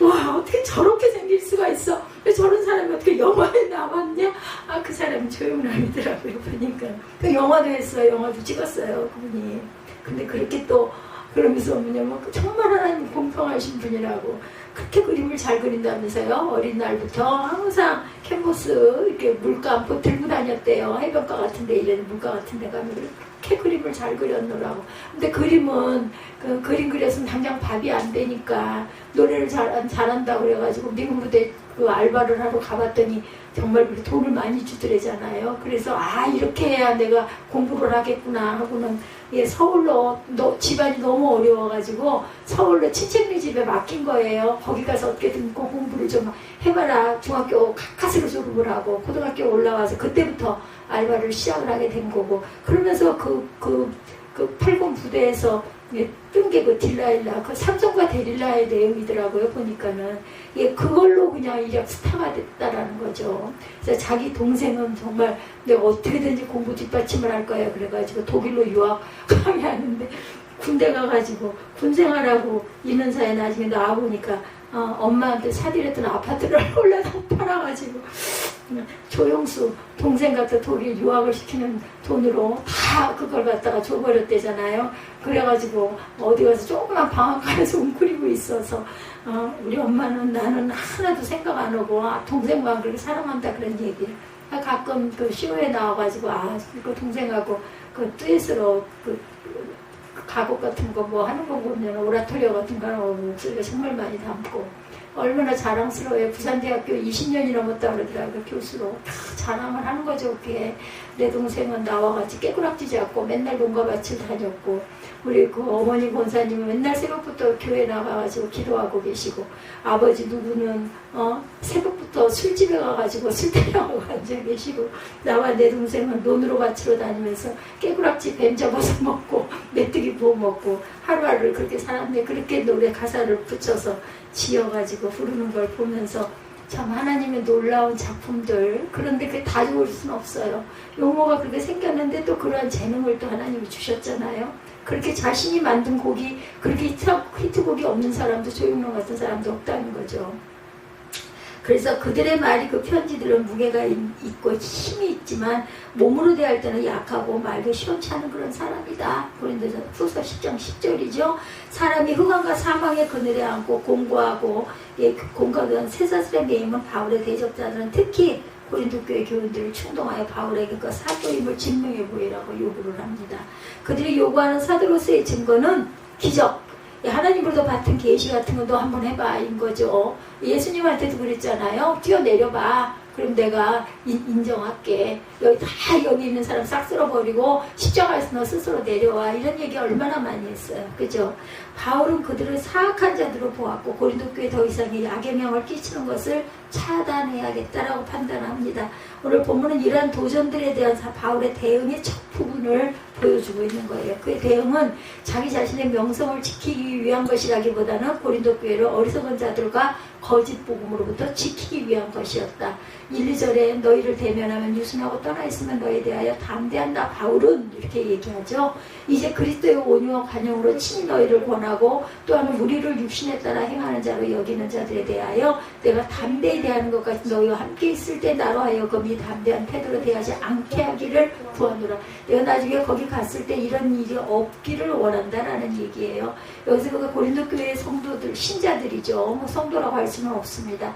와, 어떻게 저렇게 생길 수가 있어? 왜 저런 사람이 어떻게 영화에 나왔냐? 아, 그 사람이 조용남이더라고요. 보니까 그 영화도 했어요. 영화도 찍었어요. 그분이. 근데 그렇게 또 그러면서 뭐냐면 정말 하나님 공평하신 분이라고 그렇게 그림을 잘 그린다면서요. 어린 날부터 항상 캔버스 이렇게 물감포 들고 다녔대요. 해변가 같은데 이런 물가 같은데 가면 그렇게 그림을 잘 그렸노라고. 근데 그림은 그림 그렸으면 당장 밥이 안 되니까 노래를 잘한다고 그래가지고 미국 무대 그 알바를 하러 가봤더니 정말 돈을 많이 주더래잖아요. 그래서 이렇게 해야 내가 공부를 하겠구나 하고는 서울로 집안이 너무 어려워가지고 서울로 친척네 집에 맡긴 거예요. 거기 가서 어떻게든 공부를 좀 해봐라. 중학교 가까스로 졸업을 하고 고등학교 올라와서 그때부터 알바를 시작을 하게 된 거고, 그러면서 그 8군 부대에서 뜬 게 그 딜라일라, 그 삼성과 데릴라의 내용이더라고요. 보니까는 그걸로 그냥 이력 스타가 됐다라는 거죠. 그래서 자기 동생은 정말 내가 어떻게든지 공부 뒷받침을 할 거야 그래가지고 독일로 유학하게 하는데, 군대 가가지고 군 생활하고 있는 사이에 나중에 나와보니까 엄마한테 사들였던 아파트를 올라다 팔아가지고 조영수 동생 갖다 독일 유학을 시키는 돈으로 다 그걸 갖다가 줘버렸대잖아요. 그래가지고 어디 가서 조그만 방앗간에서 웅크리고 있어서 우리 엄마는 나는 하나도 생각 안 하고 동생만 그렇게 사랑한다 그런 얘기를 가끔 그 쇼에 나와가지고 그 동생하고 그 듀엣으로 그 가곡 같은 거 뭐 하는 거 보면 오라토리오 같은 거 하는 목소리가 정말 많이 담고 얼마나 자랑스러워요. 부산대학교 20년이 넘었다 그러더라고요. 교수로 다 자랑을 하는 거죠. 그게 내 동생은 나와 같이 깨꾸락지 잡고 맨날 농가밭을 다녔고, 우리 그 어머니 권사님은 맨날 새벽부터 교회 나가가지고 기도하고 계시고, 아버지 누구는 새벽부터 술집에 가가지고 술 타령하고 앉아 계시고, 나와 내 동생은 논으로 밭으로 다니면서 깨꾸락지 뱀 잡아서 먹고 메뚜기 구워 먹고 하루하루를 그렇게 살았는데, 그렇게 노래 가사를 붙여서 지어가지고 부르는 걸 보면서 참 하나님의 놀라운 작품들, 그런데 그게 다 좋을 수는 없어요. 용어가 그렇게 생겼는데 또 그러한 재능을 또 하나님이 주셨잖아요. 그렇게 자신이 만든 곡이 그렇게 히트곡이 없는 사람도 조용록 같은 사람도 없다는 거죠. 그래서 그들의 말이, 그 편지들은 무게가 있고 힘이 있지만 몸으로 대할 때는 약하고 말도 시원찮은 그런 사람이다. 고린도서 후서 10장 10절이죠. 사람이 흑암과 사망의 그늘에 앉고 공고하고 공고하던 쇠사슬에 매임은 바울의 대적자들은 특히 고린도 교회 교인들을 충동하여 바울에게 그 사도임을 증명해 보이라고 요구를 합니다. 그들이 요구하는 사도로서의 증거는 기적, 하나님으로부터 받은 계시 같은 거 너 한번 해봐 인 거죠. 예수님한테도 그랬잖아요. 뛰어내려봐. 그럼 내가 인정할게. 여기 있는 사람 싹 쓸어버리고 십자가에서 너 스스로 내려와. 이런 얘기 얼마나 많이 했어요. 그죠? 바울은 그들을 사악한 자들로 보았고 고린도 교회에 더 이상의 악영향을 끼치는 것을 차단해야겠다라고 판단합니다. 오늘 본문은 이러한 도전들에 대한 바울의 대응의 첫 부분을 보여주고 있는 거예요. 그의 대응은 자기 자신의 명성을 지키기 위한 것이라기보다는 고린도 교회를 어리석은 자들과 거짓 복음으로부터 지키기 위한 것이었다. 1, 2절에 너희를 대면하면 유순하고 떠나 있으면 너희에 대하여 담대한다. 바울은 이렇게 얘기하죠. 이제 그리스도의 온유와 관용으로 친히 너희를 권하고 또한 우리를 육신에 따라 행하는 자로 여기는 자들에 대하여 내가 담대히 대하는 것 같이 너희와 함께 있을 때 나로 하여금 이 담대한 태도로 대하지 않게 하기를 구하노라. 내가 나중에 거기 갔을 때 이런 일이 없기를 원한다라는 얘기예요. 여기서 그 고린도 교회의 성도들, 신자들이죠. 뭐 성도라고 할 수는 없습니다.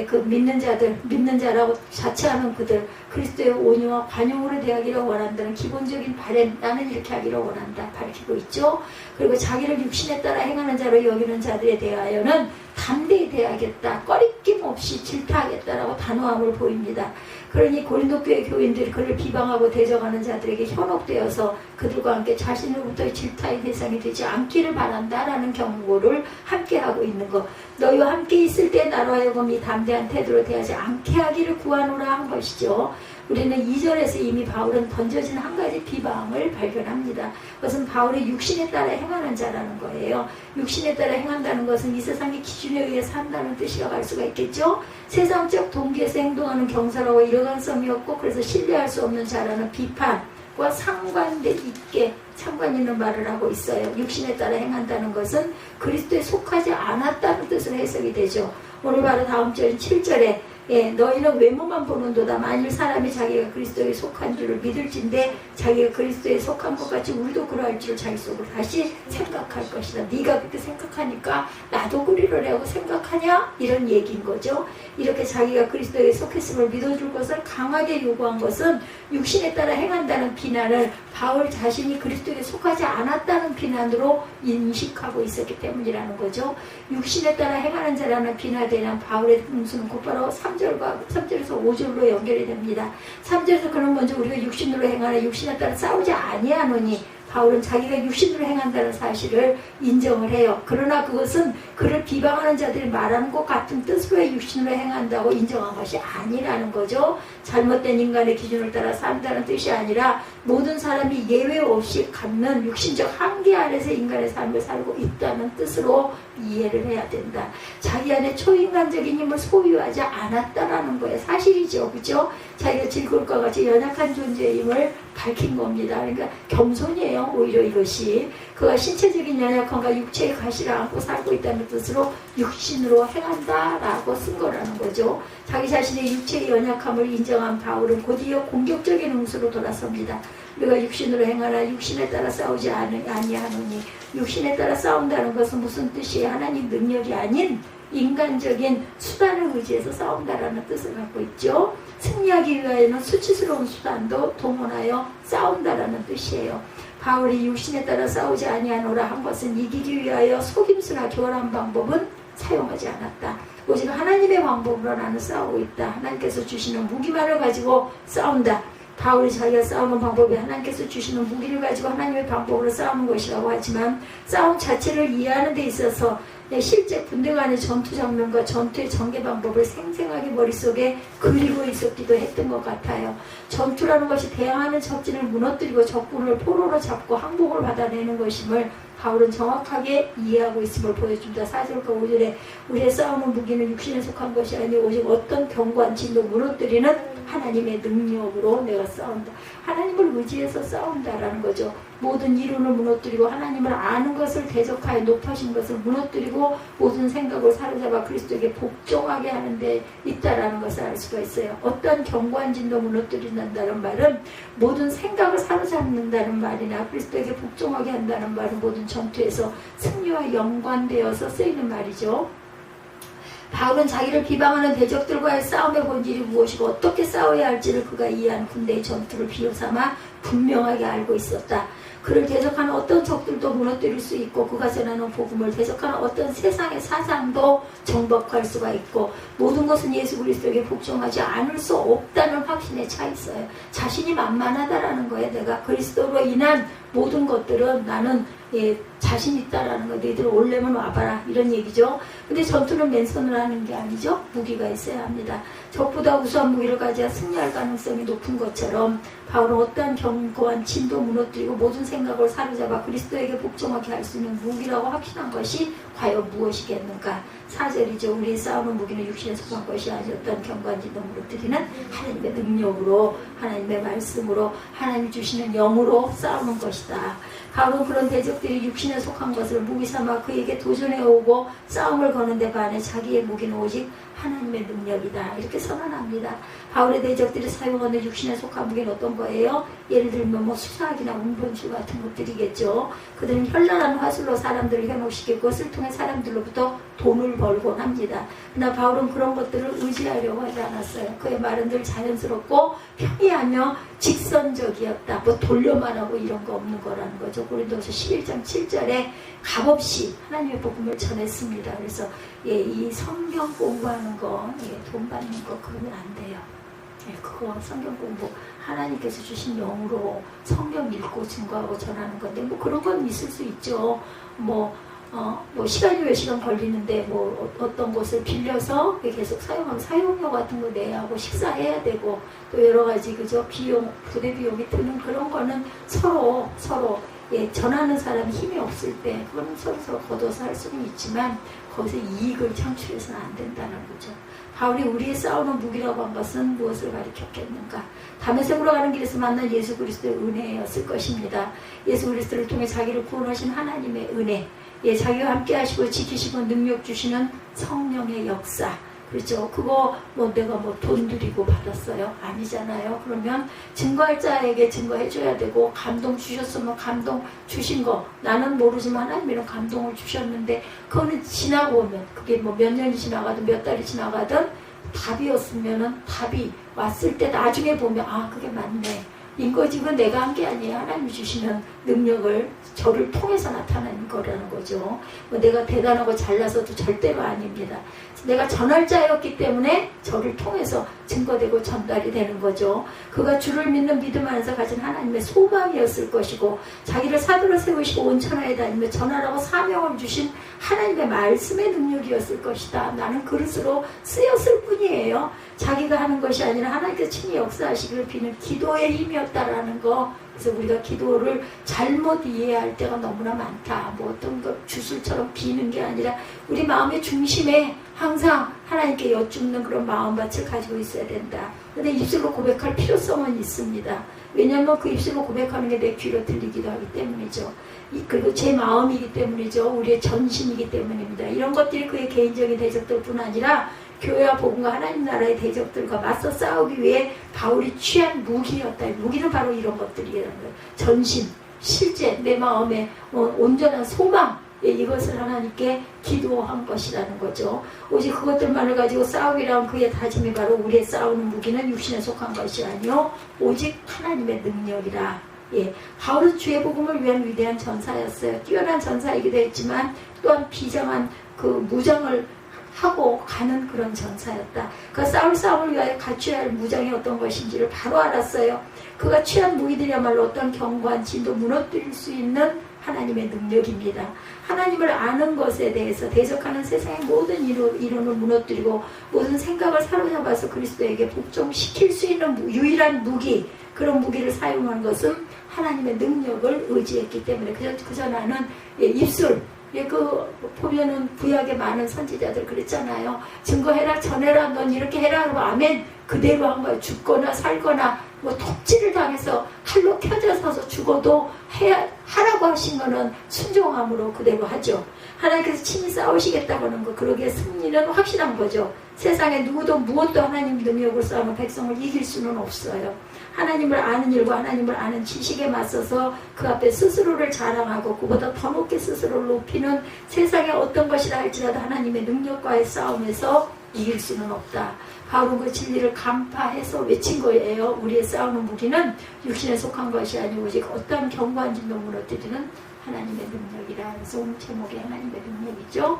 그 믿는 자들, 믿는 자라고 자처하는 그들, 그리스도의 온유와 관용으로 대하기를 원한다는 기본적인 바램, 나는 이렇게 하기를 원한다 밝히고 있죠. 그리고 자기를 육신에 따라 행하는 자로 여기는 자들에 대하여는 담대히 대하겠다, 꺼리낌 없이 질타하겠다라고 단호함을 보입니다. 그러니 고린도 교회 교인들이 그를 비방하고 대적하는 자들에게 현혹되어서 그들과 함께 자신으로부터의 질타의 대상이 되지 않기를 바란다라는 경고를 함께하고 있는 것. 너희와 함께 있을 때 나로 하여금 이 담대한 태도로 대하지 않게 하기를 구하노라 한 것이죠. 우리는 2절에서 이미 바울은 던져진 한 가지 비방을 발견합니다. 그것은 바울의 육신에 따라 행하는 자라는 거예요. 육신에 따라 행한다는 것은 이 세상의 기준에 의해 산다는 뜻이라고 할 수가 있겠죠. 세상적 동기에서 행동하는 경사로워 일관성이 없고 그래서 신뢰할 수 없는 자라는 비판과 상관 있는 말을 하고 있어요. 육신에 따라 행한다는 것은 그리스도에 속하지 않았다는 뜻으로 해석이 되죠. 오늘 바로 다음 절 7절에 예, 너희는 외모만 보는도다. 만일 사람이 자기가 그리스도에 속한 줄을 믿을진데 자기가 그리스도에 속한 것 같이 우리도 그러할 줄을 자기 속으로 다시 생각할 것이다. 네가 그렇게 생각하니까 나도 그리려고 생각하냐? 이런 얘기인 거죠. 이렇게 자기가 그리스도에 속했음을 믿어줄 것을 강하게 요구한 것은 육신에 따라 행한다는 비난을 바울 자신이 그리스도에 속하지 않았다는 비난으로 인식하고 있었기 때문이라는 거죠. 육신에 따라 행하는 자라는 비난에 바울의 문수는 곧바로 3절에서 5절로 연결이 됩니다. 3절에서 그는 먼저 우리가 육신으로 행하는 육신에 따라 싸우지 아니하노니 바울은 자기가 육신으로 행한다는 사실을 인정을 해요. 그러나 그것은 그를 비방하는 자들이 말하는 것 같은 뜻으로의 육신으로 행한다고 인정한 것이 아니라는 거죠. 잘못된 인간의 기준을 따라 산다는 뜻이 아니라 모든 사람이 예외 없이 갖는 육신적 한계 안에서 인간의 삶을 살고 있다는 뜻으로 이해를 해야 된다. 자기 안에 초인간적인 힘을 소유하지 않았다라는 거예요. 사실이죠. 그죠? 자기가 즐거울 것 같이 연약한 존재의 힘을 밝힌 겁니다. 그러니까 겸손이에요. 오히려 이것이 그가 신체적인 연약함과 육체의 가시를 안고 살고 있다는 뜻으로 육신으로 행한다라고 쓴 거라는 거죠. 자기 자신의 육체의 연약함을 인정한 바울은 곧이어 공격적인 응수로 돌아섭니다. 우리가 육신으로 행하나 육신에 따라 싸우지 아니하노니 육신에 따라 싸운다는 것은 무슨 뜻이에요? 하나님 능력이 아닌 인간적인 수단을 의지해서 싸운다라는 뜻을 갖고 있죠. 승리하기 위하여는 수치스러운 수단도 동원하여 싸운다라는 뜻이에요. 바울이 육신에 따라 싸우지 아니하노라 한 것은 이기기 위하여 속임수나 교활한 방법은 사용하지 않았다. 오직 하나님의 방법으로 나는 싸우고 있다. 하나님께서 주시는 무기만을 가지고 싸운다. 바울이 자기가 싸우는 방법이 하나님께서 주시는 무기를 가지고 하나님의 방법으로 싸우는 것이라고 하지만 싸움 자체를 이해하는 데 있어서 실제 군대 간의 전투 장면과 전투의 전개 방법을 생생하게 머릿속에 그리고 있었기도 했던 것 같아요. 전투라는 것이 대항하는 적진을 무너뜨리고 적군을 포로로 잡고 항복을 받아내는 것임을 바울은 정확하게 이해하고 있음을 보여줍니다. 4절과 5절에 우리의 싸우는 무기는 육신에 속한 것이 아니고 오직 어떤 견고한 진도 무너뜨리는 하나님의 능력으로 내가 싸운다. 하나님을 의지해서 싸운다라는 거죠. 모든 이론을 무너뜨리고 하나님을 아는 것을 대적하여 높아진 것을 무너뜨리고 모든 생각을 사로잡아 그리스도에게 복종하게 하는 데 있다라는 것을 알 수가 있어요. 어떤 견고한 진도 무너뜨린다는 말은 모든 생각을 사로잡는다는 말이나 그리스도에게 복종하게 한다는 말은 모든 전투에서 승리와 연관되어서 쓰이는 말이죠. 바울은 자기를 비방하는 대적들과의 싸움의 본질이 무엇이고 어떻게 싸워야 할지를 그가 이해한 군대의 전투를 비유삼아 분명하게 알고 있었다. 그를 대적하는 어떤 적들도 무너뜨릴 수 있고 그가 전하는 복음을 대적하는 어떤 세상의 사상도 정복할 수가 있고 모든 것은 예수 그리스도에게 복종하지 않을 수 없다는 확신에 차 있어요. 자신이 만만하다라는 거예요. 내가 그리스도로 인한 모든 것들은 나는 자신 있다라는 거. 너희들 올려면 와봐라 이런 얘기죠. 근데 전투는 맨손으로 하는 게 아니죠. 무기가 있어야 합니다. 적보다 우수한 무기를 가져야 승리할 가능성이 높은 것처럼 바울은 어떠한 견고한 진도 무너뜨리고 모든 생각을 사로잡아 그리스도에게 복종하게 할 수 있는 무기라고 확신한 것이 과연 무엇이겠는가. 4절이죠. 우리의 싸움은 무기는 육신에 속한 것이 아니었던 견고한 진도 무너뜨리는 하나님의 능력으로 하나님의 말씀으로 하나님이 주시는 영으로 싸우는 것이다. 바울은 그런 대적들이 육신에 속한 것을 무기 삼아 그에게 도전해오고 싸움을 거는 데 반해 자기의 무기는 오직 하나님의 능력이다. 이렇게 선언합니다. 바울의 대적들이 사용하는 육신에 속한 무기는 어떤 거예요? 예를 들면 수사학이나 운본술 같은 것들이겠죠. 그들은 현란한 화술로 사람들을 현혹시키고 그것을 통해 사람들로부터 돈을 벌곤 합니다. 그러나 바울은 그런 것들을 의지하려고 하지 않았어요. 그의 말은 늘 자연스럽고 평이하며 직선적이었다. 돌려말하고 이런 거 없는 거라는 거죠. 고린도서 11장 7절에 값없이 하나님의 복음을 전했습니다. 그래서 이 성경 공부하는 거, 돈 받는 거 그러면 안 돼요. 그거 성경 공부 하나님께서 주신 영으로 성경 읽고 증거하고 전하는 건데 그런 건 있을 수 있죠. 시간이 몇 시간 걸리는데 어떤 곳을 빌려서 계속 사용하면 사용료 같은 거 내야 하고 식사해야 되고 또 여러 가지 그죠 비용 부대 비용이 드는 그런 거는 서로 전하는 사람이 힘이 없을 때 그건 서로 걷어서 할 수는 있지만 거기서 이익을 창출해서는 안 된다는 거죠. 바울이 우리의 싸우는 무기라고 한 것은 무엇을 가리켰겠는가? 다메섹으로 가는 길에서 만난 예수 그리스도의 은혜였을 것입니다. 예수 그리스도를 통해 자기를 구원하신 하나님의 은혜, 자기와 함께 하시고 지키시고 능력 주시는 성령의 역사, 그렇죠. 그거 뭐 내가 뭐 돈 드리고 받았어요? 아니잖아요. 그러면 증거할 자에게 증거해줘야 되고, 감동 주셨으면 감동 주신 거 나는 모르지만 하나님이랑 감동을 주셨는데, 그거는 지나고 오면, 그게 뭐 몇 년이 지나가든 몇 달이 지나가든 답이었으면은, 답이 왔을 때 나중에 보면 아 그게 맞네, 인거지는 내가 한 게 아니에요. 하나님이 주시는 능력을 저를 통해서 나타나는 거라는 거죠. 뭐 내가 대단하고 잘나서도 절대로 아닙니다. 내가 전할자였기 때문에 저를 통해서 증거되고 전달이 되는 거죠. 그가 주를 믿는 믿음 안에서 가진 하나님의 소망이었을 것이고, 자기를 사도로 세우시고 온 천하에 다니며 전하라고 사명을 주신 하나님의 말씀의 능력이었을 것이다. 나는 그릇으로 쓰였을 뿐이에요. 자기가 하는 것이 아니라 하나님께서 친히 역사하시기를 비는 기도의 힘이었다라는 거. 그래서 우리가 기도를 잘못 이해할 때가 너무나 많다. 뭐 어떤 것 주술처럼 비는 게 아니라 우리 마음의 중심에 항상 하나님께 여쭙는 그런 마음밭을 가지고 있어야 된다. 근데 입술로 고백할 필요성은 있습니다. 왜냐하면 그 입술로 고백하는 게 내 귀로 들리기도 하기 때문이죠. 그리고 제 마음이기 때문이죠. 우리의 전심이기 때문입니다. 이런 것들이 그의 개인적인 대적들뿐 아니라 교회와 복음과 하나님 나라의 대적들과 맞서 싸우기 위해 바울이 취한 무기였다. 무기는 바로 이런 것들이라는 거예요. 전심, 실제 내 마음의 온전한 소망, 이것을 하나님께 기도한 것이라는 거죠. 오직 그것들만을 가지고 싸우기란 그의 다짐이 바로 우리의 싸우는 무기는 육신에 속한 것이 아니요 오직 하나님의 능력이라. 바울은 주의 복음을 위한 위대한 전사였어요. 뛰어난 전사이기도 했지만 또한 비장한 그 무장을 하고 가는 그런 전사였다. 그가 싸울 싸움을 위하여 갖춰야 할 무장이 어떤 것인지를 바로 알았어요. 그가 취한 무기들이야말로 어떤 견고한 진도 무너뜨릴 수 있는 하나님의 능력입니다. 하나님을 아는 것에 대해서 대적하는 세상의 모든 이론을 무너뜨리고 모든 생각을 사로잡아서 그리스도에게 복종시킬 수 있는 유일한 무기, 그런 무기를 사용한 것은 하나님의 능력을 의지했기 때문에 그저 나는 입술, 보면은 구약에 많은 선지자들 그랬잖아요. 증거해라, 전해라, 넌 이렇게 해라 하고 아멘 그대로 한 거예요. 죽거나 살거나 뭐 톱질을 당해서 칼로 켜져서 죽어도 하라고 하신 거는 순종함으로 그대로 하죠. 하나님께서 친히 싸우시겠다고 하는 거, 그러기에 승리는 확실한 거죠. 세상에 누구도 무엇도 하나님 능력으로 싸우는 백성을 이길 수는 없어요. 하나님을 아는 일과 하나님을 아는 지식에 맞서서 그 앞에 스스로를 자랑하고 그보다 더 높게 스스로를 높이는 세상의 어떤 것이라 할지라도 하나님의 능력과의 싸움에서 이길 수는 없다. 바로 그 진리를 간파해서 외친 거예요. 우리의 싸우는 무기는 육신에 속한 것이 아니고 오직 어떤 견고한 진도 무너뜨리는 하나님의 능력이라. 그래서 오늘 제목이 하나님의 능력이죠.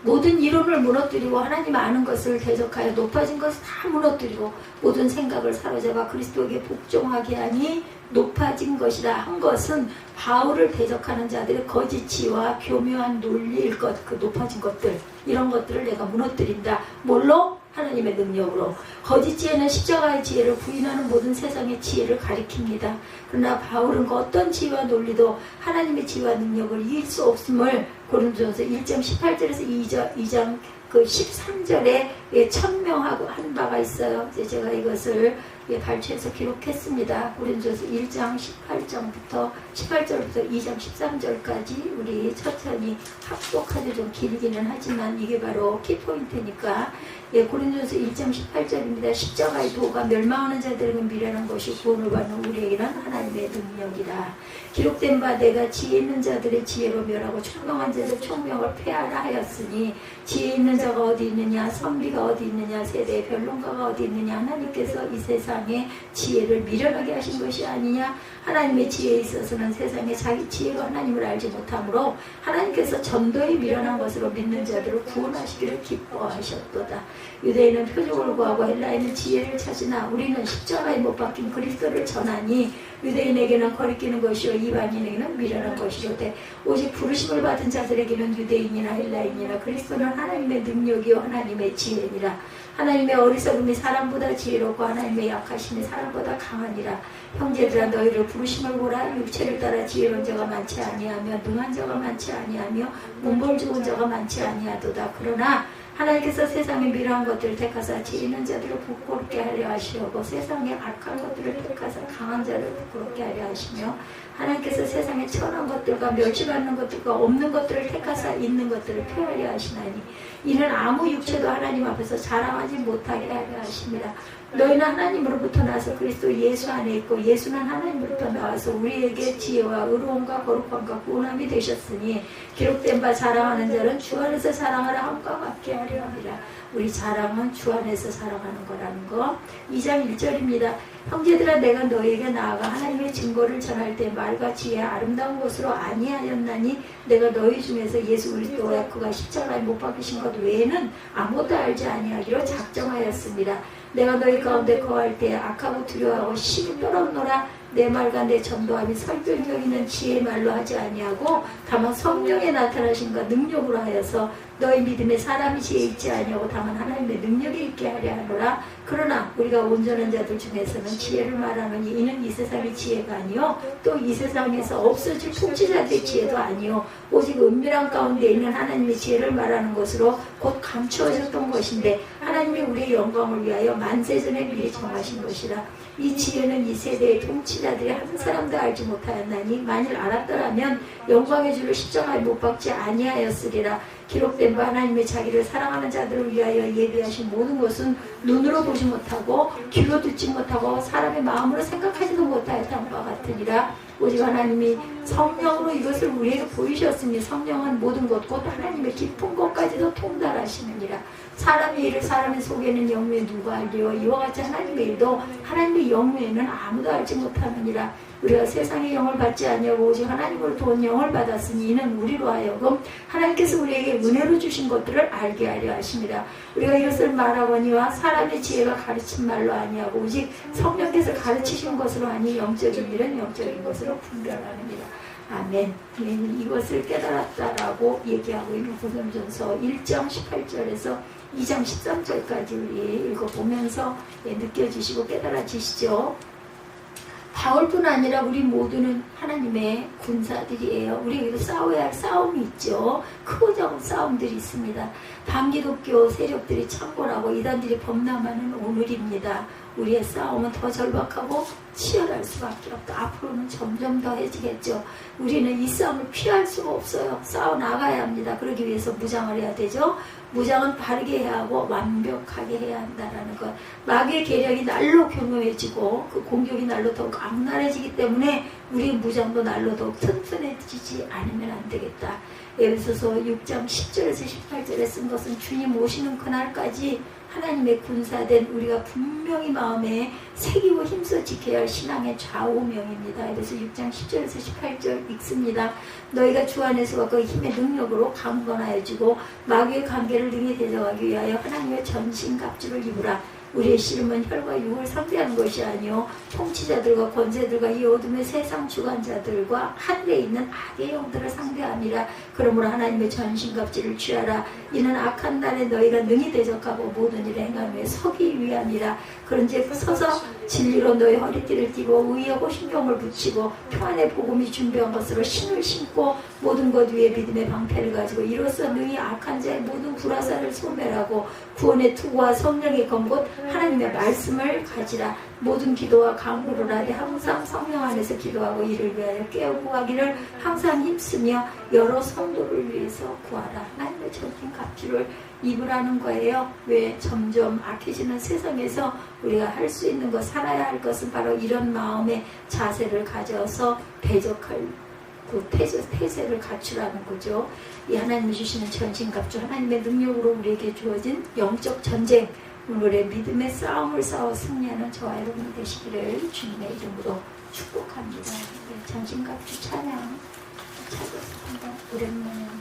모든 이론을 무너뜨리고 하나님 아는 것을 대적하여 높아진 것을 다 무너뜨리고 모든 생각을 사로잡아 그리스도에게 복종하게 하니 높아진 것이라 한 것은 바울을 대적하는 자들의 거짓 지혜와 교묘한 논리일 것, 그 높아진 것들, 이런 것들을 내가 무너뜨린다. 뭘로? 하나님의 능력으로. 거짓 지혜는 십자가의 지혜를 부인하는 모든 세상의 지혜를 가리킵니다. 그러나 바울은 그 어떤 지혜와 논리도 하나님의 지혜와 능력을 이길 수 없음을 고린도전서 1장 18절에서 2장 그 13절에 천명하고 한 바가 있어요. 이제 제가 이것을 발췌해서 기록했습니다. 고린도전서 1장 18절부터 2장 13절까지 우리 천천히 합독하기 좀 길기는 하지만 이게 바로 키포인트니까. 고린도전서 1장 18절입니다. 십자가의 도가 멸망하는 자들에게는 미련한 것이 구원을 받는 우리에게는 하나님의 능력이라. 기록된 바 내가 지혜 있는 자들의 지혜로 멸하고 총명한 자들 총명을 폐하라 하였으니 지혜 있는 자가 어디 있느냐, 선비가 어디 있느냐, 세대의 변론가가 어디 있느냐. 하나님께서 이 세상에 지혜를 미련하게 하신 것이 아니냐. 하나님의 지혜에 있어서는 세상에 자기 지혜가 하나님을 알지 못하므로 하나님께서 전도에 미련한 것으로 믿는 자들을 구원하시기를 기뻐하셨도다. 유대인은 표적을 구하고 헬라인은 지혜를 찾으나 우리는 십자가에 못 박힌 그리스도를 전하니 유대인에게는 거리끼는 것이요 이방인에게는 미련한 것이로되 오직 부르심을 받은 자들에게는 유대인이나 헬라인이나 그리스도는 하나님의 능력이요 하나님의 지혜니라. 하나님의 어리석음이 사람보다 지혜롭고 하나님의 약하심이 사람보다 강하니라. 형제들아 너희를 부르심을 보라. 육체를 따라 지혜로운 자가 많지 아니하며 능한 자가 많지 아니하며 문벌 좋은 자가 많지 아니하도다. 그러나 하나님께서 세상에 미련한 것들을 택하사 지혜 있는 자들을 부끄럽게 하려 하시려고 세상에 악한 것들을 택하사 강한 자를 부끄럽게 하려 하시며 하나님께서 세상에 천한 것들과 멸시받는 것들과 없는 것들을 택하사 있는 것들을 폐하려 하시나니 이는 아무 육체도 하나님 앞에서 자랑하지 못하게 하려 하십니다. 너희는 하나님으로부터 나서 그리스도 예수 안에 있고 예수는 하나님으로부터 나와서 우리에게 지혜와 의로움과 거룩함과 구원함이 되셨으니 기록된 바 자랑하는 자는 주 안에서 자랑하라 함과 같게 하려 합니다. 우리 자랑은 주 안에서 자랑하는 거라는 거. 2장 1절입니다. 형제들아 내가 너희에게 나아가 하나님의 증거를 전할 때 말과 지혜 아름다운 것으로 아니하였나니 내가 너희 중에서 예수 그리스도와 그가 십자가에 못 박히신 것 외에는 아무것도 알지 아니하기로 작정하였습니다. 내가 너희 가운데 거할 때 악하고 두려워하고 심히 떨었노라. 내 말과 내 전도함이 설득력 있는 지혜의 말로 하지 아니하고 다만 성령에 나타나신과 능력으로 하여서 너희 믿음에 사람이 지혜 있지 아니하고 다만 하나님의 능력이 있게 하려 하노라. 그러나 우리가 온전한 자들 중에서는 지혜를 말하노니 이는 이 세상의 지혜가 아니요 또 이 세상에서 없어질 통치자들의 지혜도 아니요 오직 은밀한 가운데 있는 하나님의 지혜를 말하는 것으로 곧 감추어졌던 것인데 하나님이 우리의 영광을 위하여 만세전에 미리 정하신 것이라. 이 지혜는 이 세대의 통치자들이 한 사람도 알지 못하였나니 만일 알았더라면 영광의 주를 십자가에 못 박지 아니하였으리라. 기록된 바 하나님의 자기를 사랑하는 자들을 위하여 예비하신 모든 것은 눈으로 보지 못하고 귀로 듣지 못하고 사람의 마음으로 생각하지도 못하였던 바 같으니라. 오직 하나님이 성령으로 이것을 우리에게 보이셨으니 성령은 모든 것 곧 하나님의 깊은 것까지도 통달하시느니라. 사람의 일을 사람의 속에는 영외에 누가 알리요 이와 같이 하나님의 일도 하나님의 영외에는 아무도 알지 못하느니라. 우리가 세상의 영을 받지 아니하고 오직 하나님으로부터 온 영을 받았으니 이는 우리로 하여금 하나님께서 우리에게 은혜로 주신 것들을 알게 하려 하심이라. 우리가 이것을 말하거니와 사람의 지혜가 가르친 말로 아니하고 오직 성령께서 가르치신 것으로 하니 영적인 일은 영적인 것으로 분별하느니라. 아멘. 우리는 이것을 깨달았다라고 얘기하고 있는 고린도전서 1장 18절에서 2장 13절까지 우리 읽어보면서 느껴지시고 깨달아지시죠. 바울뿐 아니라 우리 모두는 하나님의 군사들이에요. 우리에게도 싸워야 할 싸움이 있죠. 크고 작은 싸움들이 있습니다. 반기독교 세력들이 창궐하고 이단들이 범람하는 오늘입니다. 우리의 싸움은 더 절박하고 치열할 수밖에 없다. 앞으로는 점점 더해지겠죠. 우리는 이 싸움을 피할 수가 없어요. 싸워나가야 합니다. 그러기 위해서 무장을 해야 되죠. 무장은 바르게 해야 하고 완벽하게 해야 한다는 것. 마귀의 계략이 날로 교묘해지고 그 공격이 날로 더욱 악랄해지기 때문에 우리의 무장도 날로 더욱 튼튼해지지 않으면 안 되겠다. 에베소서 6장 10절에서 18절에 쓴 것은 주님 오시는 그날까지 하나님의 군사된 우리가 분명히 마음에 새기고 힘써 지켜야 할 신앙의 좌우명입니다. 그래서 6장 10절에서 18절 읽습니다. 너희가 주 안에서와 그 힘의 능력으로 강건하여지고 마귀의 관계를 능히 대적하기 위하여 하나님의 전신갑주를 입으라. 우리의 씨름은 혈과 육을 상대하는 것이 아니요 통치자들과 권세들과 이 어둠의 세상 주관자들과 하늘에 있는 악의 영들을 상대함이라. 그러므로 하나님의 전신갑주를 취하라. 이는 악한 날에 너희가 능히 대적하고 모든 일에 행함에 서기 위함이라. 그런즉 서서 진리로 너희 허리띠를 띠고 의의 호신경을 붙이고 평안의 복음이 준비한 것으로 신을 신고 모든 것 위에 믿음의 방패를 가지고 이로써 능히 악한 자의 모든 불화살을 소멸하고 구원의 투구와 성령의 검곧 하나님의 말씀을 가지라. 모든 기도와 간구를 하되 항상 성령 안에서 기도하고 이를 위하여 깨우고 하기를 항상 힘쓰며 여러 성도를 위해서 구하라. 하나님의 전신갑주를 입으라는 거예요. 왜 점점 악해지는 세상에서 우리가 할 수 있는 것, 살아야 할 것은 바로 이런 마음의 자세를 가져서 대적할 그 태세를 갖추라는 거죠. 이 하나님이 주시는 전신갑주, 하나님의 능력으로 우리에게 주어진 영적 전쟁, 오늘의 믿음의 싸움을 싸워 승리하는 저와 여러분이 되시기를 주님의 이름으로 축복합니다. 전신갑주 찬양 찾았습니다. 오랜만에